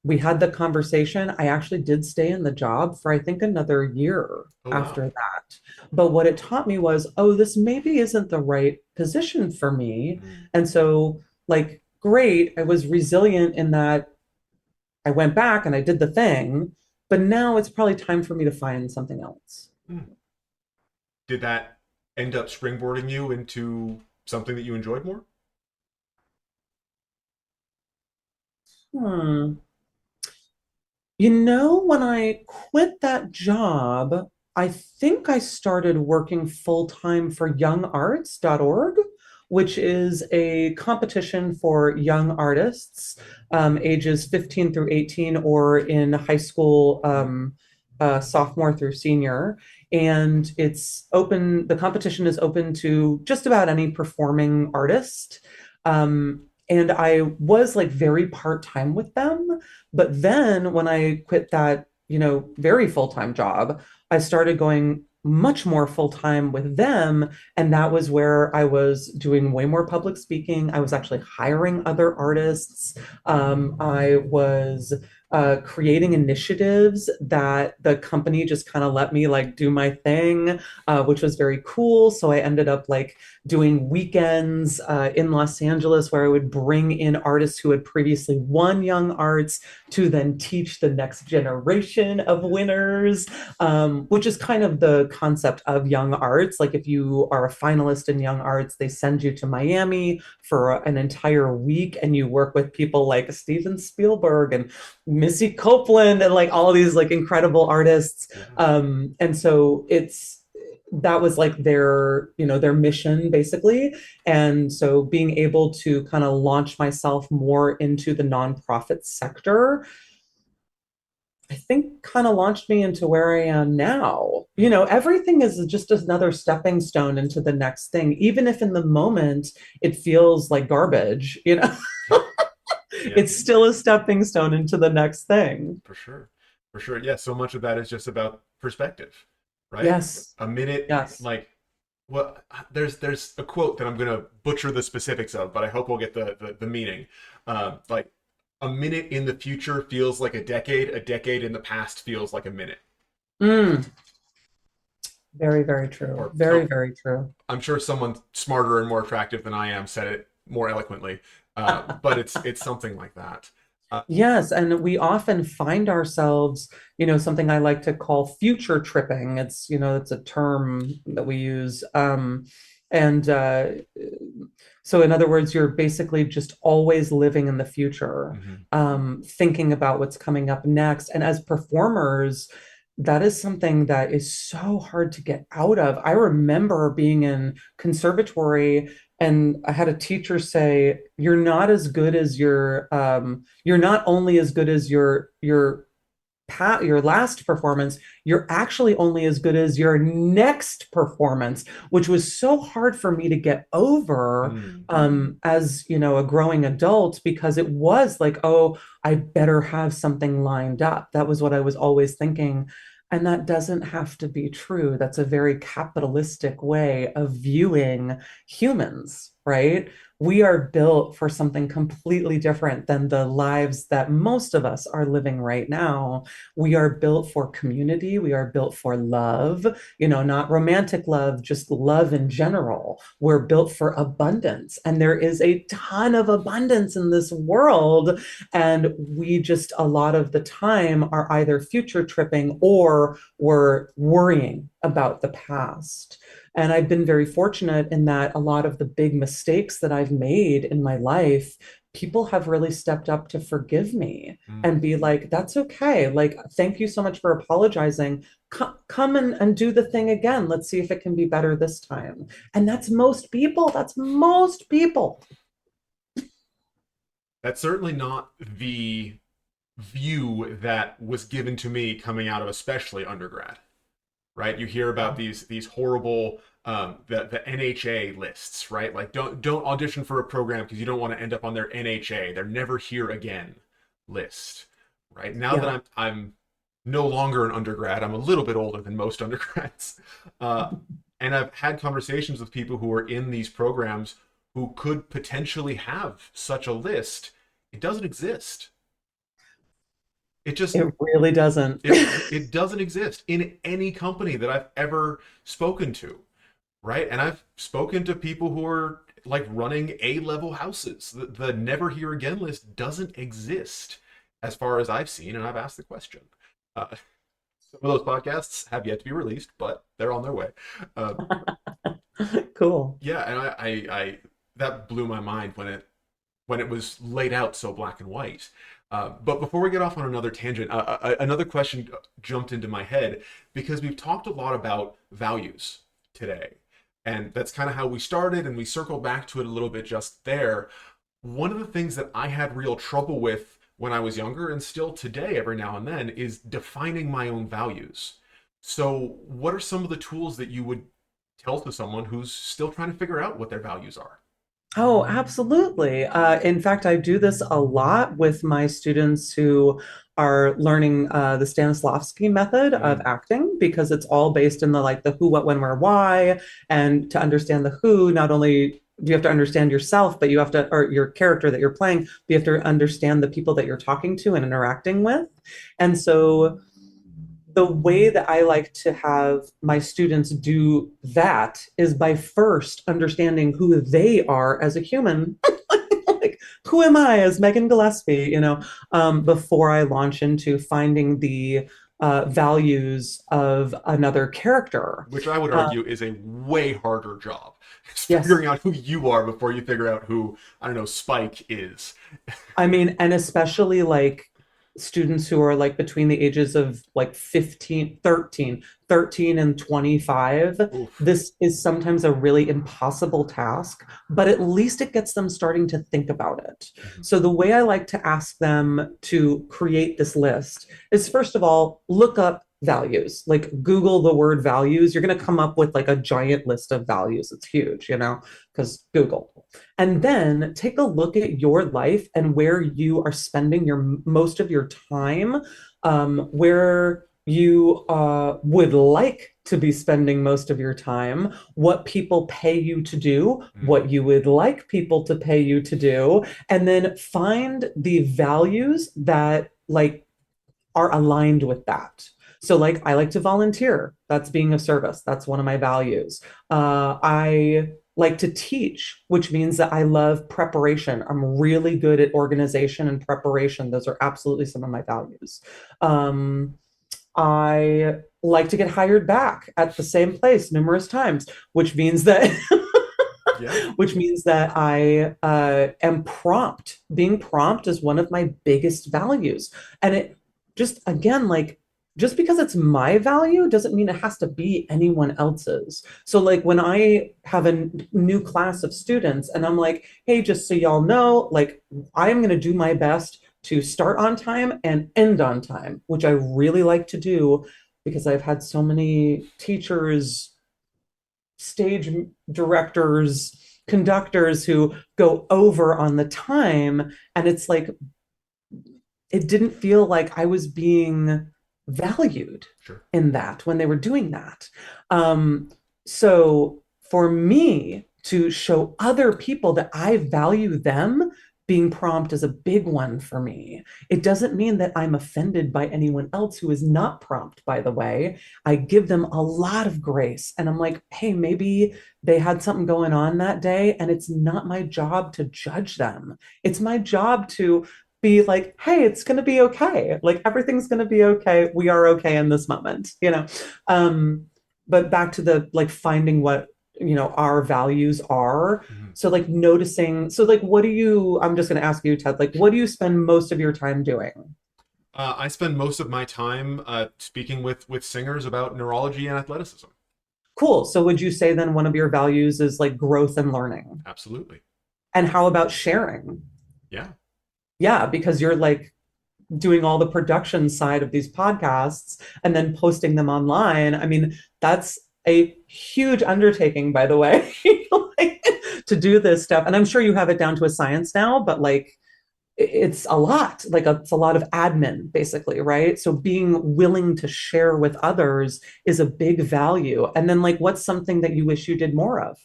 we had the conversation. I actually did stay in the job for, I think, another year oh wow. after that. But what it taught me was, oh, this maybe isn't the right position for me. Mm, And so, like, great, I was resilient in that I went back and I did the thing, but now it's probably time for me to find something else. mm. Did that end up springboarding you into something that you enjoyed more? Hmm. You know, when I quit that job, I think I started working full time for youngarts.org, which is a competition for young artists, ages 15 through 18, or in high school, sophomore through senior. And it's open, the competition is open to just about any performing artist. And I was like very part time with them. But then when I quit that, very full-time job, I started going much more full-time with them. And that was where I was doing way more public speaking. I was actually hiring other artists. I was creating initiatives that the company just kind of let me like do my thing, which was very cool. So I ended up like doing weekends in Los Angeles where I would bring in artists who had previously won Young Arts to then teach the next generation of winners, which is kind of the concept of Young Arts. Like if you are a finalist in Young Arts, they send you to Miami for an entire week and you work with people like Steven Spielberg and Missy Copeland and like all these like incredible artists. Yeah. And so that was like their mission basically. And so being able to kind of launch myself more into the nonprofit sector, I think kind of launched me into where I am now. Everything is just another stepping stone into the next thing, even if in the moment it feels like garbage. Yeah. Yeah. It's still a stepping stone into the next thing. For sure. For sure. Yeah. So much of that is just about perspective, right? Yes. A minute, Yes. like, well, there's a quote that I'm gonna butcher the specifics of, but I hope we'll get the meaning. Like, a minute in the future feels like a decade in the past feels like a minute. Mm, very, very true. Or Very, very true. I'm sure someone smarter and more attractive than I am said it more eloquently, but it's something like that. Uh, Yes, and we often find ourselves, something I like to call future tripping. It's a term that we use. And so, in other words, you're basically just always living in the future, mhm. thinking about what's coming up next. And as performers, that is something that is so hard to get out of. I remember being in conservatory and I had a teacher say, "You're not as good as you're not only as good as your last performance, you're actually only as good as your next performance," which was so hard for me to get over Mm. as a growing adult because it was like, oh, I better have something lined up. That was what I was always thinking. And that doesn't have to be true. That's a very capitalistic way of viewing humans, right? We are built for something completely different than the lives that most of us are living right now. We are built for community. We are built for love, not romantic love, just love in general. We're built for abundance. And there is a ton of abundance in this world. And we just, a lot of the time, are either future tripping or we're worrying about the past. And I've been very fortunate in that a lot of the big mistakes that I've made in my life people have really stepped up to forgive me Mm. and be like, that's okay. Like, thank you so much for apologizing. Come and do the thing again. Let's see if it can be better this time. And that's most people. That's most people. That's certainly not the view that was given to me coming out of especially undergrad, right? You hear about these horrible the NHA lists, right? Like don't audition for a program because you don't want to end up on their NHA, their never hear again list, right? Now that Yeah. I'm no longer an undergrad, I'm a little bit older than most undergrads, uh, and I've had conversations with people who are in these programs who could potentially have such a list. It doesn't exist. It just It really doesn't. it doesn't exist in any company that I've ever spoken to, right? And I've spoken to people who are like running A-level houses. The never hear again list doesn't exist as far as I've seen, and I've asked the question. Some of those podcasts have yet to be released, but they're on their way. Uh, Cool. yeah, and I that blew my mind when it was laid out so black and white. But before we get off on another tangent, another question jumped into my head because we've talked a lot about values today. And that's kind of how we started, and we circled back to it a little bit just there. One of the things that I had real trouble with when I was younger, and still today, every now and then, is defining my own values. So, what are some of the tools that you would tell to someone who's still trying to figure out what their values are? Oh, absolutely. In fact, I do this a lot with my students who are learning the Stanislavski method of Mm, acting because it's all based in the like the who, what, when, where, why. And to understand the who, not only do you have to understand yourself, but you have to, or your character that you're playing, but you have to understand the people that you're talking to and interacting with. And so the way that I like to have my students do that is by first understanding who they are as a human. Like, who am I as Megan Gillespie, before I launch into finding the values of another character. which I would Uh, argue is a way harder job. It's yes, figuring out who you are before you figure out who, I don't know, Spike is. I mean, and especially like students who are like between the ages of like 15, 13 and 25, Oof. this is sometimes a really impossible task, but at least it gets them starting to think about it. Mhm. So the way I like to ask them to create this list is first of all, look up values. Like Google the word values, you're going to come up with like a giant list of values. It's huge, because Google. And then take a look at your life and where you are spending your most of your time, where you would like to be spending most of your time, what people pay you to do, Mm. what you would like people to pay you to do, and then find the values that like are aligned with that. So, like, I like to volunteer. That's being of service. That's one of my values. I like to teach, which means that I love preparation. I'm really good at organization and preparation. Those are absolutely some of my values. Um, I like to get hired back at the same place numerous times, which means that Yeah, which means that I am prompt. Being prompt is one of my biggest values. And it just, again, like, just because it's my value doesn't mean it has to be anyone else's. So, like, when I have a new class of students and I'm like, hey, just so y'all know, like, I'm going to do my best to start on time and end on time, which I really like to do because I've had so many teachers, stage directors, conductors who go over on the time. And it's like, it didn't feel like I was being valued sure. in that when they were doing that. So for me to show other people that I value them, being prompt is a big one for me. It doesn't mean that I'm offended by anyone else who is not prompt, by the way. I give them a lot of grace. And I'm like, hey, maybe they had something going on that day, and it's not my job to judge them. It's my job to be like, hey, it's going to be okay. Like everything's going to be okay. We are okay in this moment. But back to the like finding what our values are. Mhm. So like noticing, so like what do you, I'm just going to ask you, Ted, like what do you spend most of your time doing? I spend most of my time speaking with singers about neurology and athleticism. Cool. So would you say then one of your values is like growth and learning? Absolutely. And how about sharing? Yeah. Yeah, because you're like doing all the production side of these podcasts and then posting them online. I mean, that's a huge undertaking, by the way, like, to do this stuff. And I'm sure you have it down to a science now, but like it's a lot, it's a lot of admin, basically, right? So being willing to share with others is a big value. And then, like, what's something that you wish you did more of?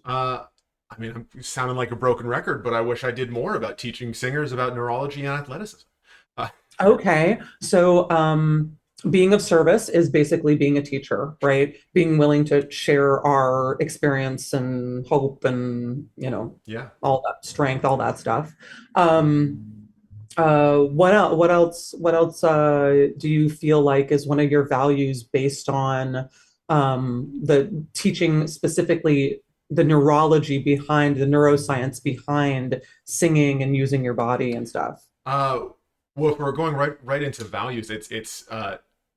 Uh, I mean, I'm sounding like a broken record, but I wish I did more about teaching singers about neurology and athleticism. Uh, Okay. So, being of service is basically being a teacher, right? Being willing to share our experience and hope and, yeah. all that strength, all that stuff. What else, do you feel like is one of your values based on, the teaching specifically the neurology behind the neuroscience behind singing and using your body and stuff? Uh, well, if we're going right into values, it's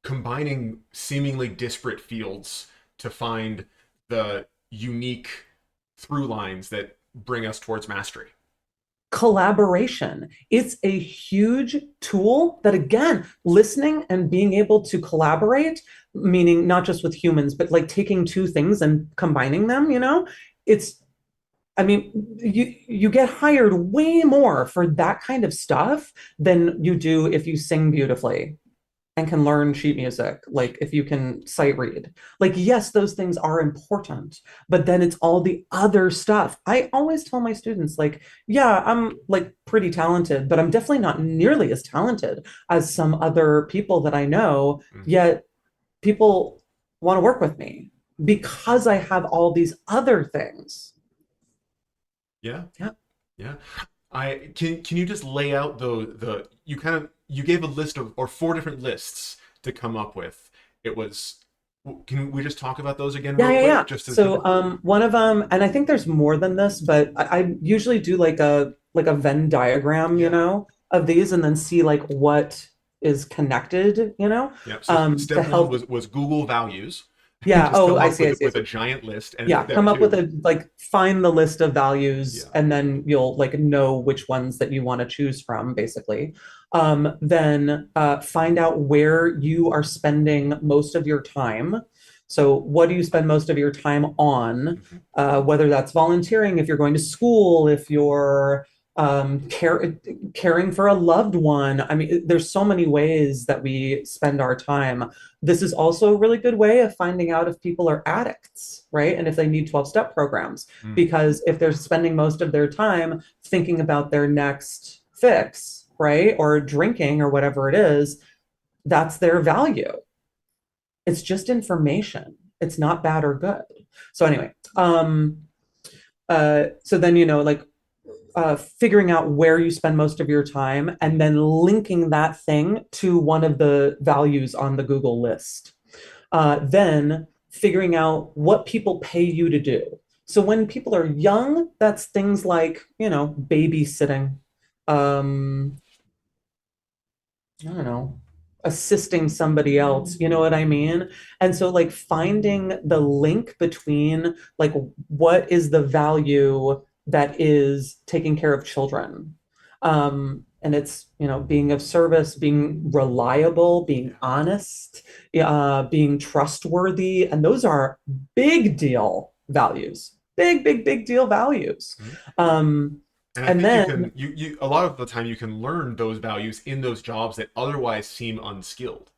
combining seemingly disparate fields to find the unique through lines that bring us towards mastery. Collaboration. It's a huge tool that, again, listening and being able to collaborate, meaning not just with humans, but like taking two things and combining them, it's, I mean, you get hired way more for that kind of stuff than you do if you sing beautifully and can learn sheet music, like if you can sight read. Like, yes, those things are important, but then it's all the other stuff. I always tell my students, like, yeah, I'm like pretty talented, but I'm definitely not nearly as talented as some other people that I know, Mhm. yet people want to work with me because I have all these other things. Yeah, Yeah. yeah. I can you just lay out the you kind of you gave a list of or four different lists to come up with. It was can we just talk about those again Yeah, real yeah, quick yeah. just to think So of one of them, and I think there's more than this, but I usually do like a Venn diagram, yeah. of these and then see like what is connected, Yeah. So to step one help. was Google values. Yeah. Just Oh, come I up see, I see, I with a see. giant list. And Yeah, step come up with two, a like find the list of values yeah. and then you'll like know which ones that you want to choose from, basically. Then find out where you are spending most of your time. So what do you spend most of your time on? Mhm. Whether that's volunteering, if you're going to school, if you're caring for a loved one. I mean, there's so many ways that we spend our time. This is also a really good way of finding out if people are addicts, right? And if they need 12-step programs. Mm. Because if they're spending most of their time thinking about their next fix, right? Or drinking or whatever it is, that's their value. It's just information. It's not bad or good. So anyway, so then like figuring out where you spend most of your time and then linking that thing to one of the values on the Google list. Then figuring out what people pay you to do. So when people are young, that's things like, babysitting, um, I don't know, assisting somebody else, you know what I mean? And so like finding the link between like what is the value that is taking care of children. And it's, being of service, being reliable, being Yeah. honest, being trustworthy. And those are big deal values, big, big, big deal values. Mhm. Um, And I and think you then, can you a lot of the time you can learn those values in those jobs that otherwise seem unskilled,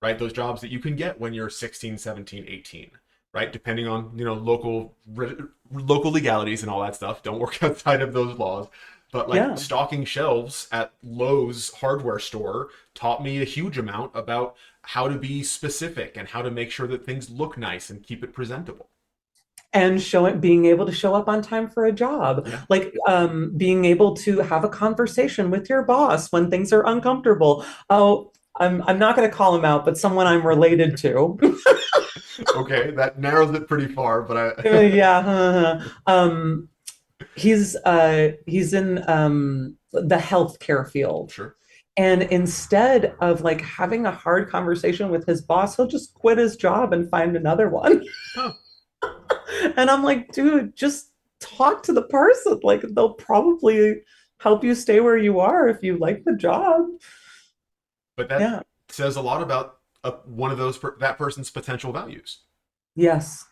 right? Those jobs that you can get when you're 16, 17, 18, right? Depending on, local legalities and all that stuff. Don't work outside of those laws. But like yeah. stocking shelves at Lowe's hardware store taught me a huge amount about how to be specific and how to make sure that things look nice and keep it presentable. And being able to show up on time for a job, Yeah. like being able to have a conversation with your boss when things are uncomfortable. Oh, I'm not going to call him out, but someone I'm related to. Okay, that narrows it pretty far, but I Yeah. He's in the healthcare field. sure. And instead of like having a hard conversation with his boss, he'll just quit his job and find another one. Huh. And I'm like, dude, just talk to the person. Like they'll probably help you stay where you are if you like the job. But that Yeah. says a lot about one of that person's potential values, Yes.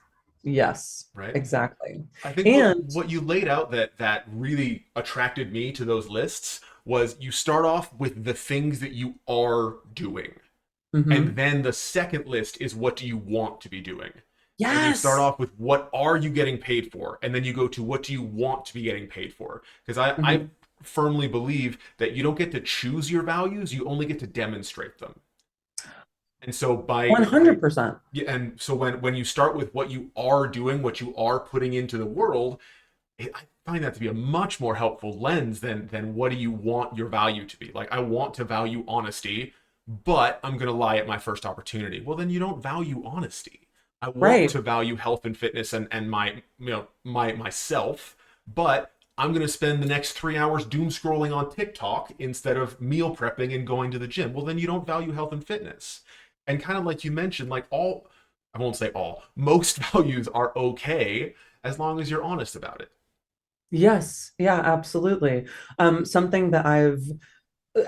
Yes. right? Exactly. I think And what you laid out that really attracted me to those lists was you start off with the things that you are doing. And mhm. then the second list is what do you want to be doing? And you start Yes. off with what are you getting paid for? And then you go to what do you want to be getting paid for? Because I Mhm. firmly believe that you don't get to choose your values, you only get to demonstrate them. And so by 100%. yeah, and so when you start with what you are doing, what you are putting into the world, I find that to be a much more helpful lens than what do you want your value to be. Like I want to value honesty, but I'm going to lie at my first opportunity. Well, then you don't value honesty. I want Right. to value health and fitness and my my myself, but I'm going to spend the next 3 hours doom scrolling on TikTok instead of meal prepping and going to the gym. Well, then you don't value health and fitness. And kind of like you mentioned, like all, I won't say all, most values are okay as long as you're honest about it. Yes. Yeah, absolutely. Something that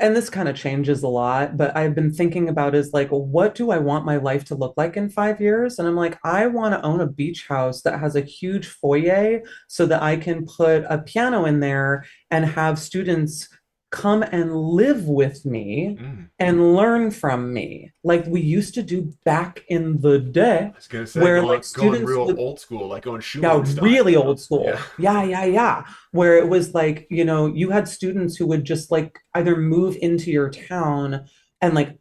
and this kind of changes a lot, but I've been thinking about is like, what do I want my life to look like in 5 years? And I'm like, I want to own a beach house that has a huge foyer so that I can put a piano in there and have students come and live with me Mm. and learn from me, like we used to do back in the day, I was gonna say where like going students real would, old school, like going yeah, Schumann really style. old Yeah. school. Yeah, yeah, yeah. Where it was like, you had students who would just like either move into your town and like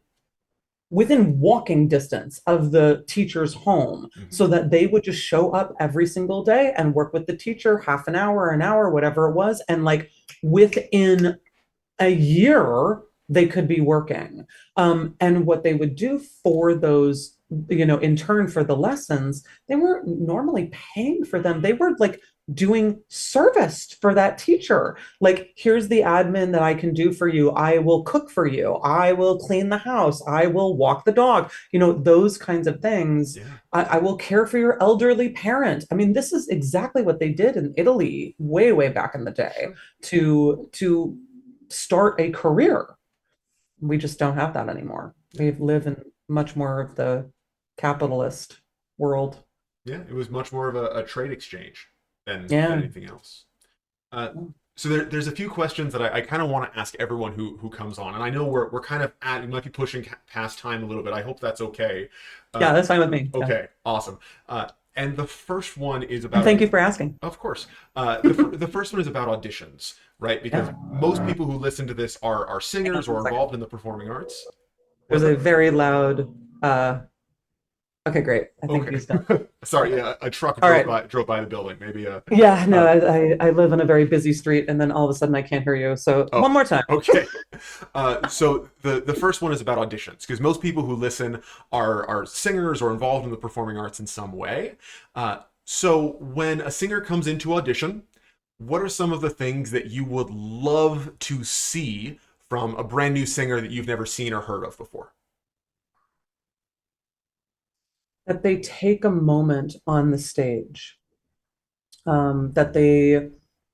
within walking distance of the teacher's home Hmm. so that they would just show up every single day and work with the teacher half an hour, whatever it was. And like within a year they could be working. And what they would do for those, in turn for the lessons, they weren't normally paying for them. They were like doing service for that teacher. Like, here's the admin that I can do for you. I will cook for you. I will clean the house. I will walk the dog. Those kinds of things. Yeah. I will care for your elderly parent. I mean, this is exactly what they did in Italy way, way back in the day Sure. to start a career. We just don't have that anymore. Yeah. We live in much more of the capitalist world. Yeah. It was much more of a trade exchange than Yeah. anything else. Uh, so there's a few questions that I kind of want to ask everyone who comes on, and I know we're kind of we might be pushing past time a little bit. I hope that's okay. Yeah, Uh, that's fine with me. Yeah. okay, awesome. And the first one is And about thank you for asking. of course. The first one is about auditions, right? Because Yeah. most people who listen to this are Hang on singers or one second. involved in the performing arts. There's What's a that? very loud okay, great. I think Okay. he's done. Sorry, Okay. yeah, a truck All right. drove by the building. Maybe Yeah, no, uh I live in a very busy street and then all of a sudden I can't hear you. So oh, one more time. okay. So the first one is about auditions because most people who listen are singers or involved in the performing arts in some way. So when a singer comes into audition, what are some of the things that you would love to see from a brand new singer that you've never seen or heard of before? That they take a moment on the stage, that they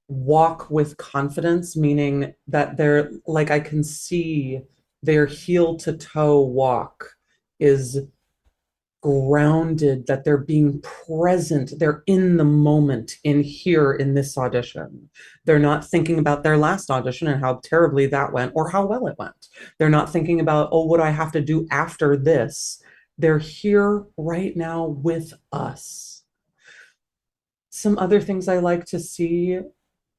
walk with confidence, meaning that they're like, I can see their heel to toe walk is grounded, that they're being present, they're in the moment in here in this audition. They're not thinking about their last audition and how terribly that went or how well it went. They're not thinking about, oh, what I have to do after this. They're here right now with us. Some other things I like to see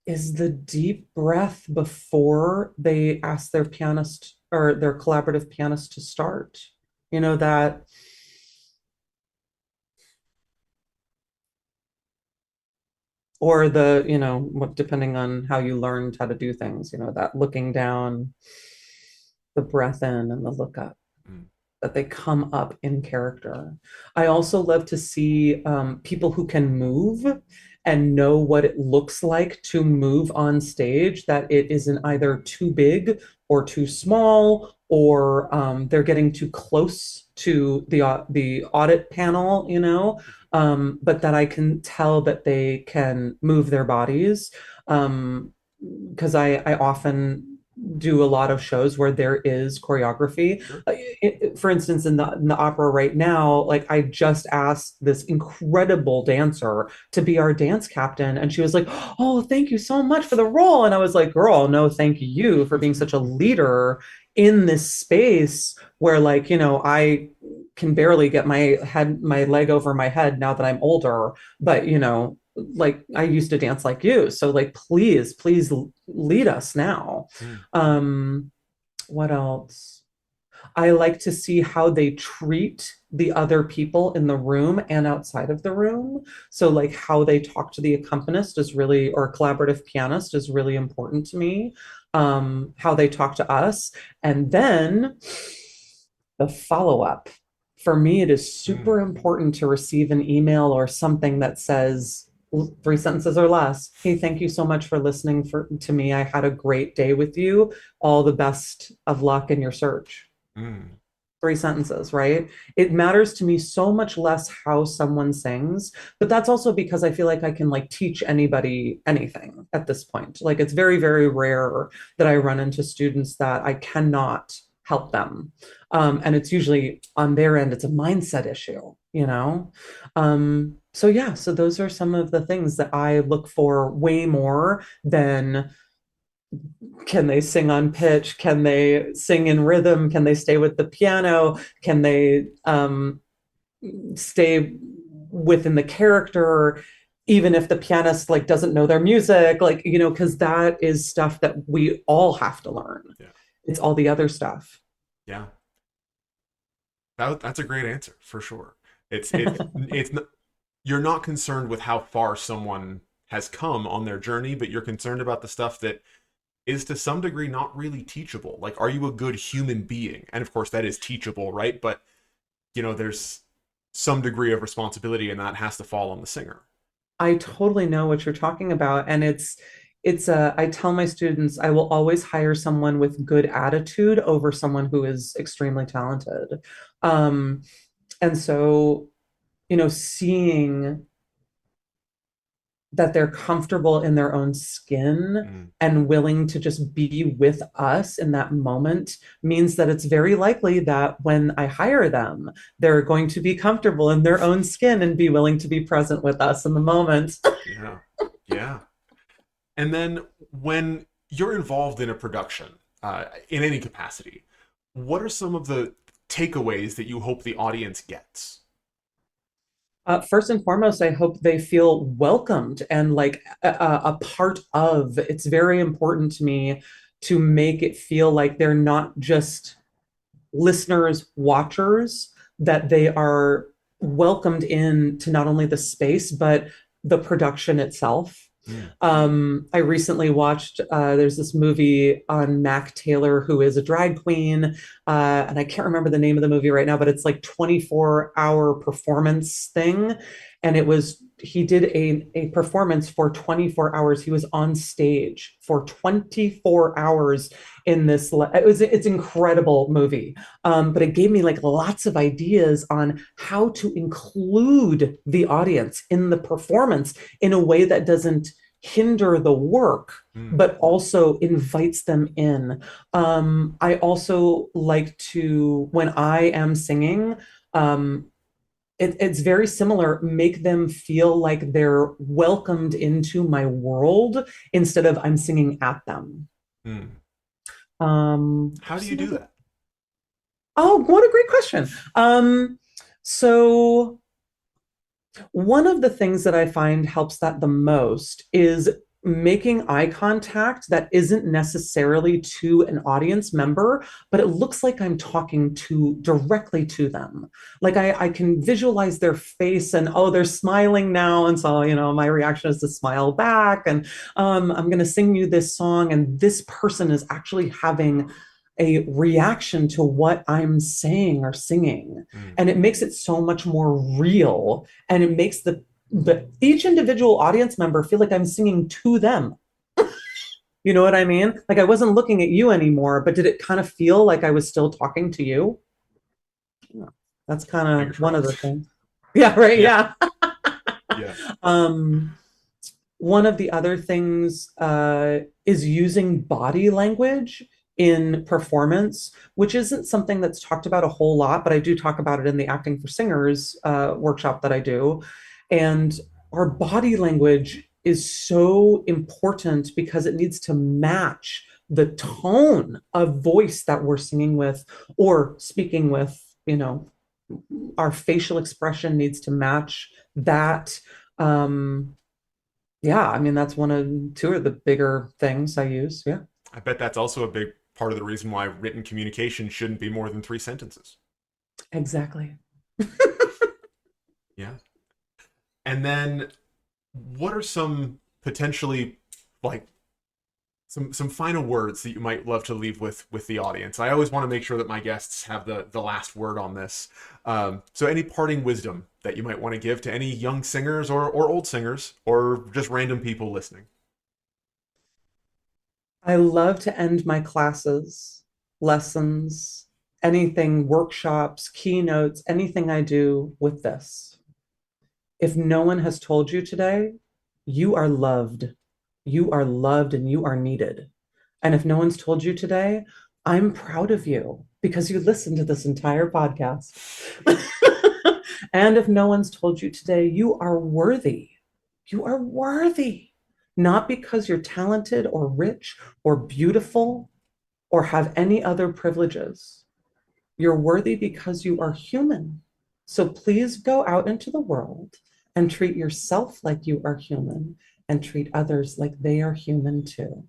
is the deep breath before they ask their pianist or their collaborative pianist to start. That, or what, depending on how you learned how to do things, that looking down, the breath in and the look up. Mm. that they come up in character. I also love to see people who can move and know what it looks like to move on stage, that it isn't either too big or too small, or they're getting too close to the audit panel, but that I can tell that they can move their bodies. Because I often do a lot of shows where there is choreography. Sure. For instance, in the opera right now, like I just asked this incredible dancer to be our dance captain, and she was like, "Oh, thank you so much for the role." And I was like, "Girl, no, thank you for being such a leader in this space where, like, I can barely get my leg over my head now that I'm older, but like I used to dance like you. So like please lead us now." Mm. Um, what else? I like to see how they treat the other people in the room and outside of the room. So like how they talk to the accompanist is really, or collaborative pianist is really important to me. How they talk to us. And then the follow-up. For me, it is super Mm. important to receive an email or something that says, three sentences or less, "Hey, thank you so much for listening to me. I had a great day with you. All the best of luck in your search." Mm. Three sentences, right? It matters to me so much less how someone sings, but that's also because I feel like I can like teach anybody anything at this point. Like it's very, very rare that I run into students that I cannot help them. And it's usually on their end, it's a mindset issue. So yeah, so those are some of the things that I look for way more than, can they sing on pitch? Can they sing in rhythm? Can they stay with the piano? Can they stay within the character, even if the pianist like doesn't know their music? Like, because that is stuff that we all have to learn. Yeah. It's all the other stuff. Yeah. That's a great answer for sure. It's not, you're not concerned with how far someone has come on their journey, but you're concerned about the stuff that is to some degree not really teachable. Like, are you a good human being? And of course, that is teachable, right? But there's some degree of responsibility, and that has to fall on the singer. I totally know what you're talking about. And I tell my students I will always hire someone with good attitude over someone who is extremely talented. Um, and so, seeing that they're comfortable in their own skin Mm. and willing to just be with us in that moment means that it's very likely that when I hire them, they're going to be comfortable in their own skin and be willing to be present with us in the moment. Yeah. Yeah. And then when you're involved in a production, in any capacity, what are some of the takeaways that you hope the audience gets? First and foremost, I hope they feel welcomed and like a part of. It's very important to me to make it feel like they're not just listeners, watchers, that they are welcomed in to not only the space, but the production itself. Mm. I recently watched, there's this movie on Mac Taylor, who is a drag queen. And I can't remember the name of the movie right now, but it's like 24-hour performance thing. And he did a performance for 24 hours. He was on stage for 24 hours in this. It's an incredible movie. But it gave me like lots of ideas on how to include the audience in the performance in a way that doesn't hinder the work, Mm. but also invites them in. I also like to, when I am singing, it's very similar, make them feel like they're welcomed into my world instead of I'm singing at them. Mm. What How are do you some do other? that? Oh, what a great question. So one of the things that I find helps that the most is making eye contact that isn't necessarily to an audience member, but it looks like I'm talking to directly to them. Like I can visualize their face and, oh, they're smiling now. And so, my reaction is to smile back. And I'm going to sing you this song. And this person is actually having a reaction to what I'm saying or singing. Mm. And it makes it so much more real. And it makes each individual audience member feel like I'm singing to them. You know what I mean? Like I wasn't looking at you anymore, but did it kind of feel like I was still talking to you? Yeah, that's kind Fingers of one of the crossed. things. Yeah, right. Yeah. Yeah. Yeah. Um, One of the other things is using body language in performance, which isn't something that's talked about a whole lot, but I do talk about it in the Acting for Singers workshop that I do. And our body language is so important because it needs to match the tone of voice that we're singing with or speaking with. Our facial expression needs to match that. Um, yeah, I mean that's two of the bigger things I use. Yeah, I bet that's also a big part of the reason why written communication shouldn't be more than 3 sentences. exactly. Yeah. And then what are some potentially like some final words that you might love to leave with the audience? I always want to make sure that my guests have the last word on this. So any parting wisdom that you might want to give to any young singers or old singers or just random people listening? I love to end my classes, lessons, anything, workshops, keynotes, anything I do with this. If no one has told you today, you are loved. You are loved and you are needed. And if no one's told you today, I'm proud of you because you listened to this entire podcast. And if no one's told you today, you are worthy. You are worthy, not because you're talented or rich or beautiful or have any other privileges. You're worthy because you are human. So please go out into the world and treat yourself like you are human and treat others like they are human too.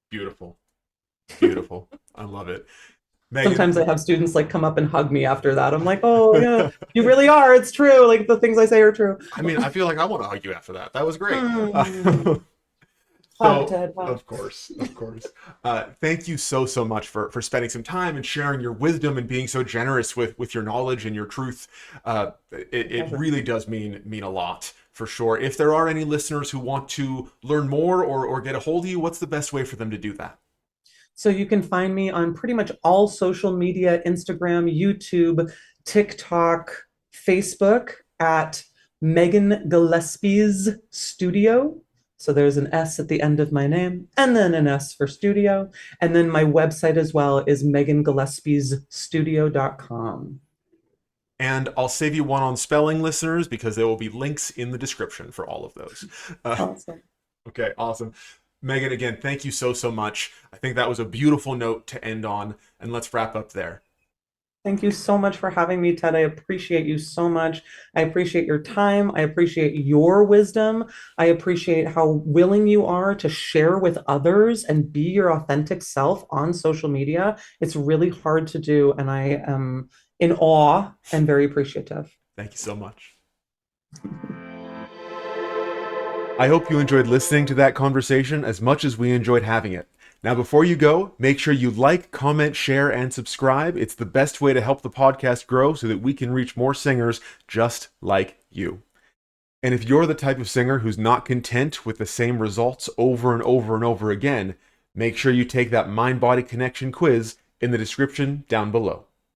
Beautiful. Beautiful. I love it. Sometimes I Megan. have students like come up and hug me after that. I'm like, oh, yeah, you really are. It's true. Like the things I say are true. I mean, I feel like I want to hug you after that. That was great. Hmm. Hug, So, Ted, hug. of course, of course. Thank you so much for spending some time and sharing your wisdom and being so generous with your knowledge and your truth. It Pleasure. really does mean a lot for sure. If there are any listeners who want to learn more or get a hold of you, what's the best way for them to do that? So you can find me on pretty much all social media, Instagram, YouTube, TikTok, Facebook at Megan Gillespie's Studio. So there's an S at the end of my name and then an S for studio. And then my website as well is megangillespiesstudio.com. And I'll save you one on spelling, listeners, because there will be links in the description for all of those. Uh, Awesome. okay, awesome. Megan, again, thank you so much. I think that was a beautiful note to end on, and let's wrap up there. Thank you so much for having me, Ted. I appreciate you so much. I appreciate your time. I appreciate your wisdom. I appreciate how willing you are to share with others and be your authentic self on social media. It's really hard to do, and I am in awe and very appreciative. Thank you so much. I hope you enjoyed listening to that conversation as much as we enjoyed having it. Now, before you go, make sure you like, comment, share, and subscribe. It's the best way to help the podcast grow so that we can reach more singers just like you. And if you're the type of singer who's not content with the same results over and over and over again, make sure you take that mind-body connection quiz in the description down below.